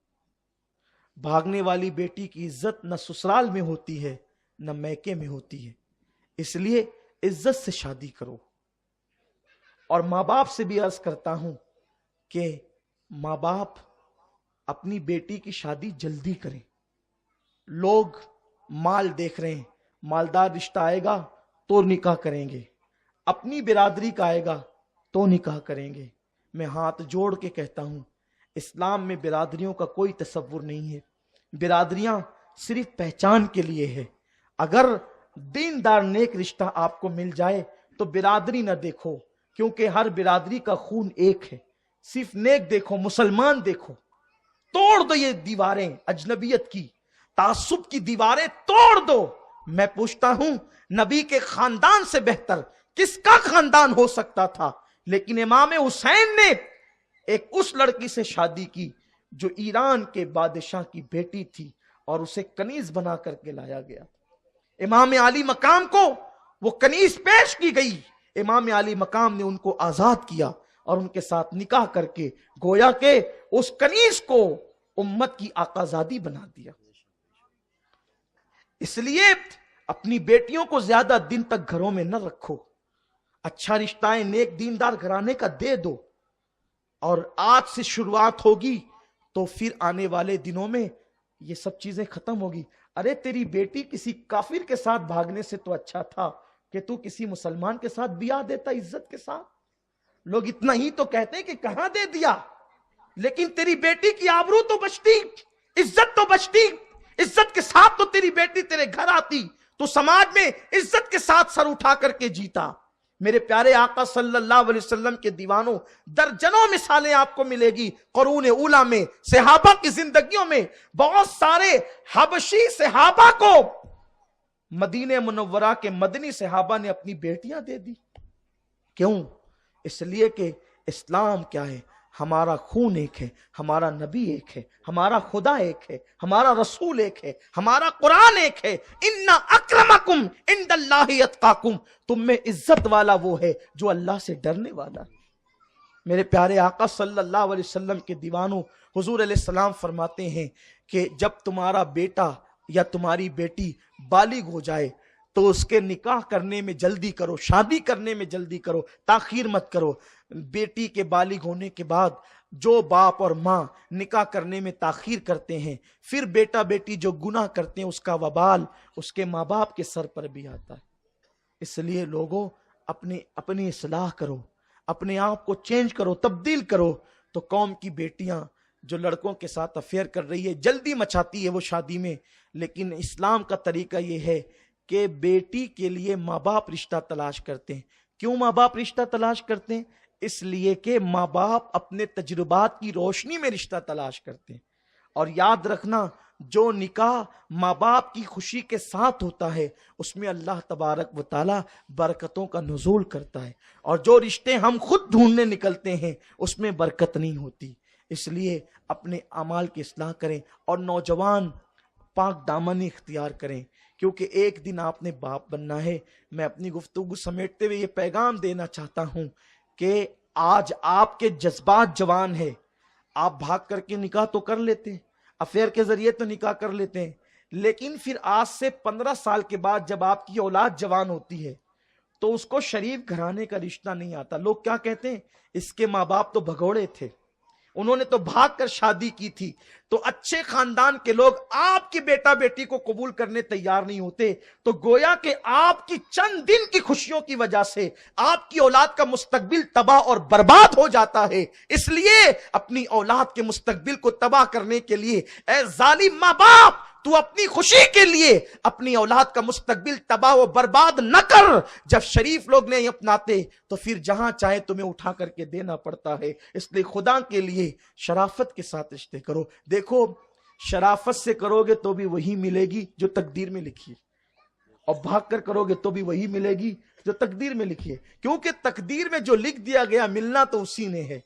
بھاگنے والی بیٹی کی عزت نہ سسرال میں ہوتی ہے نہ میکے میں ہوتی ہے، اس لیے عزت سے شادی کرو۔ اور ماں باپ سے بھی عرض کرتا ہوں کہ ماں باپ اپنی بیٹی کی شادی جلدی کریں۔ لوگ مال دیکھ رہے ہیں، مالدار رشتہ آئے گا تو نکاح کریں گے، اپنی برادری کا آئے گا تو نکاح کریں گے۔ میں ہاتھ جوڑ کے کہتا ہوں اسلام میں برادریوں کا کوئی تصور نہیں ہے، برادریاں صرف پہچان کے لیے ہے۔ اگر دیندار نیک رشتہ آپ کو مل جائے تو برادری نہ دیکھو، کیونکہ ہر برادری کا خون ایک ہے۔ صرف نیک دیکھو، مسلمان دیکھو۔ توڑ دو یہ دیواریں اجنبیت کی، تعصب کی دیواریں توڑ دو۔ میں پوچھتا ہوں نبی کے خاندان سے بہتر کس کا خاندان ہو سکتا تھا؟ لیکن امام حسین نے ایک اس لڑکی سے شادی کی جو ایران کے بادشاہ کی بیٹی تھی اور اسے کنیز بنا کر کے لایا گیا۔ امام علی مقام کو وہ کنیز پیش کی گئی، امام علی مقام نے ان کو آزاد کیا اور ان کے ساتھ نکاح کر کے گویا کہ اس کنیز کو امت کی آقازادی بنا دیا۔ اس لیے اپنی بیٹیوں کو زیادہ دن تک گھروں میں نہ رکھو، اچھا رشتہ نیک دیندار گھرانے کا دے دو، اور آج سے شروعات ہوگی تو پھر آنے والے دنوں میں یہ سب چیزیں ختم ہوگی۔ ارے تیری بیٹی کسی کافر کے ساتھ بھاگنے سے تو اچھا تھا کہ تو کسی مسلمان کے ساتھ بیاہ دیتا عزت کے ساتھ۔ لوگ اتنا ہی تو کہتے ہیں کہ کہاں دے دیا، لیکن تیری بیٹی کی آبرو تو بچتی، عزت تو بچتی، عزت کے ساتھ تو تیری بیٹی تیرے گھر آتی، تو سماج میں عزت کے ساتھ سر اٹھا کر کے جیتا۔ میرے پیارے آقا صلی اللہ علیہ وسلم کے دیوانوں، درجنوں مثالیں آپ کو ملے گی قرون اولیٰ میں، صحابہ کی زندگیوں میں۔ بہت سارے حبشی صحابہ کو مدینہ منورہ کے مدنی صحابہ نے اپنی بیٹیاں دے دی۔ کیوں؟ اس لیے کہ اسلام کیا ہے؟ ہمارا خون ایک ہے، ہمارا نبی ایک ہے، ہمارا خدا ایک ہے، ہمارا رسول ایک ہے، ہمارا قرآن ایک ہے۔ ان اکرمکم عند اللہ اتقاکم، تم میں عزت والا وہ ہے جو اللہ سے ڈرنے والا ہے۔ میرے پیارے آقا صلی اللہ علیہ وسلم کے دیوانوں، حضور علیہ السلام فرماتے ہیں کہ جب تمہارا بیٹا یا تمہاری بیٹی بالغ ہو جائے تو اس کے نکاح کرنے میں جلدی کرو، شادی کرنے میں جلدی کرو، تاخیر مت کرو۔ بیٹی کے بالغ ہونے کے بعد جو باپ اور ماں نکاح کرنے میں تاخیر کرتے ہیں، پھر بیٹا بیٹی جو گناہ کرتے ہیں اس کا وبال اس کے ماں باپ کے سر پر بھی آتا ہے۔ اس لیے لوگوں اپنی اصلاح کرو، اپنے آپ کو چینج کرو، تبدیل کرو۔ تو قوم کی بیٹیاں جو لڑکوں کے ساتھ افیئر کر رہی ہے، جلدی مچاتی ہے وہ شادی میں، لیکن اسلام کا طریقہ یہ ہے کہ بیٹی کے لیے ماں باپ رشتہ تلاش کرتے ہیں۔ کیوں ماں باپ رشتہ تلاش کرتے ہیں؟ اس لیے کہ ماں باپ اپنے تجربات کی روشنی میں رشتہ تلاش کرتے ہیں۔ اور یاد رکھنا، جو نکاح ماں باپ کی خوشی کے ساتھ ہوتا ہے اس میں اللہ تبارک و تعالی برکتوں کا نزول کرتا ہے، اور جو رشتے ہم خود ڈھونڈنے نکلتے ہیں اس میں برکت نہیں ہوتی۔ اس لیے اپنے اعمال کی اصلاح کریں، اور نوجوان پاک دامنی اختیار کریں، کیونکہ ایک دن آپ نے باپ بننا ہے۔ میں اپنی گفتگو سمیٹتے ہوئے یہ پیغام دینا چاہتا ہوں کہ آج آپ کے جذبات جوان ہیں، آپ بھاگ کر کے نکاح تو کر لیتے ہیں، افیئر کے ذریعے تو نکاح کر لیتے ہیں، لیکن پھر آج سے 15 سال کے بعد جب آپ کی اولاد جوان ہوتی ہے تو اس کو شریف گھرانے کا رشتہ نہیں آتا۔ لوگ کیا کہتے ہیں؟ اس کے ماں باپ تو بھگوڑے تھے، انہوں نے تو بھاگ کر شادی کی تھی۔ تو اچھے خاندان کے لوگ آپ کی بیٹا بیٹی کو قبول کرنے تیار نہیں ہوتے، تو گویا کہ آپ کی چند دن کی خوشیوں کی وجہ سے آپ کی اولاد کا مستقبل تباہ اور برباد ہو جاتا ہے۔ اس لیے اپنی اولاد کے مستقبل کو تباہ کرنے کے لیے اے ظالم ماں باپ، تو اپنی خوشی کے لیے اپنی اولاد کا مستقبل تباہ و برباد نہ کر. جب شریف لوگ نہیں اپناتے تو پھر جہاں چاہے تمہیں اٹھا کر کے دینا پڑتا ہے. اس لیے خدا کے لیے شرافت کے ساتھ رشتے کرو. دیکھو شرافت سے کرو گے تو بھی وہی ملے گی جو تقدیر میں لکھی ہے، اور بھاگ کر کرو گے تو بھی وہی ملے گی جو تقدیر میں لکھی ہے. کیونکہ تقدیر میں جو لکھ دیا گیا ملنا تو اسی نے ہے،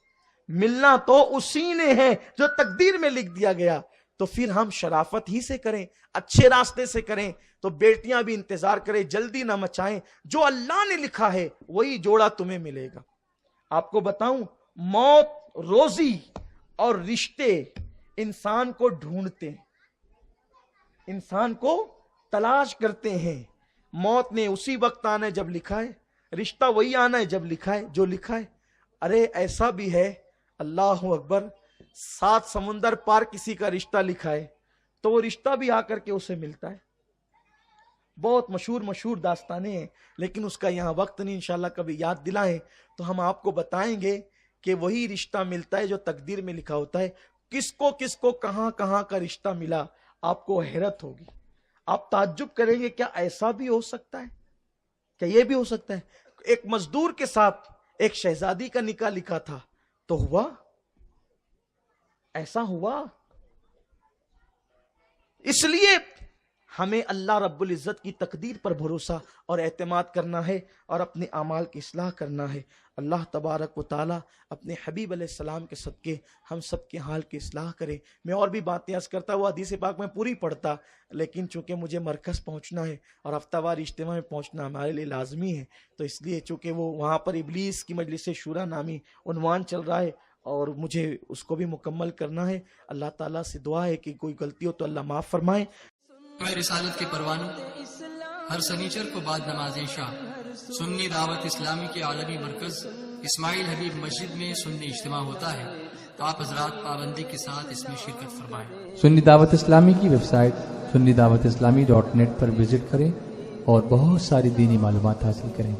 ملنا تو اسی نے ہے جو تقدیر میں لکھ دیا گیا. تو پھر ہم شرافت ہی سے کریں، اچھے راستے سے کریں. تو بیٹیاں بھی انتظار کریں، جلدی نہ مچائیں. جو اللہ نے لکھا ہے وہی جوڑا تمہیں ملے گا. آپ کو بتاؤں، موت، روزی اور رشتے انسان کو ڈھونڈتے ہیں، انسان کو تلاش کرتے ہیں. موت نے اسی وقت آنا ہے جب لکھا ہے، رشتہ وہی آنا ہے جب لکھا ہے جو لکھا ہے. ارے ایسا بھی ہے، اللہ اکبر، 7 سمندر پار کسی کا رشتہ لکھا ہے تو وہ رشتہ بھی آ کر کے اسے ملتا ہے. بہت مشہور داستانیں ہیں، لیکن اس کا یہاں وقت نہیں. انشاءاللہ کبھی یاد دلائیں تو ہم آپ کو بتائیں گے کہ وہی رشتہ ملتا ہے جو تقدیر میں لکھا ہوتا ہے. کس کو کہاں کا رشتہ ملا، آپ کو حیرت ہوگی. آپ تعجب کریں گے، کیا ایسا بھی ہو سکتا ہے؟ کیا یہ بھی ہو سکتا ہے؟ ایک مزدور کے ساتھ ایک شہزادی کا نکاح لکھا تھا تو ہوا، ایسا ہوا. اس لیے ہمیں اللہ رب العزت کی تقدیر پر بھروسہ اور اعتماد کرنا ہے اور اپنے اعمال کی اصلاح کرنا ہے. اللہ تبارک و تعالی اپنے حبیب علیہ السلام کے صدقے ہم سب کے حال کی اصلاح کرے. میں اور بھی باتیں عرض کرتا ہوا حدیث پاک میں پوری پڑھتا، لیکن چونکہ مجھے مرکز پہنچنا ہے اور ہفتہ وار اجتماع میں پہنچنا ہمارے لیے لازمی ہے، تو اس لیے چونکہ وہ وہاں پر ابلیس کی مجلس شورا نامی عنوان چل رہا ہے اور مجھے اس کو بھی مکمل کرنا ہے. اللہ تعالیٰ سے دعا ہے کہ کوئی غلطی ہو تو اللہ معاف فرمائے. رسالت کے پروانوں ہر سنیچر کو بعد نماز عشاء سنی دعوت اسلامی کے عالمی مرکز اسماعیل حبیب مسجد میں سنی اجتماع ہوتا ہے. آپ حضرات پابندی کے ساتھ اس میں شرکت فرمائیں. سنی دعوت اسلامی کی website sunni dawat islami.net پر وزٹ کریں اور بہت ساری دینی معلومات حاصل کریں.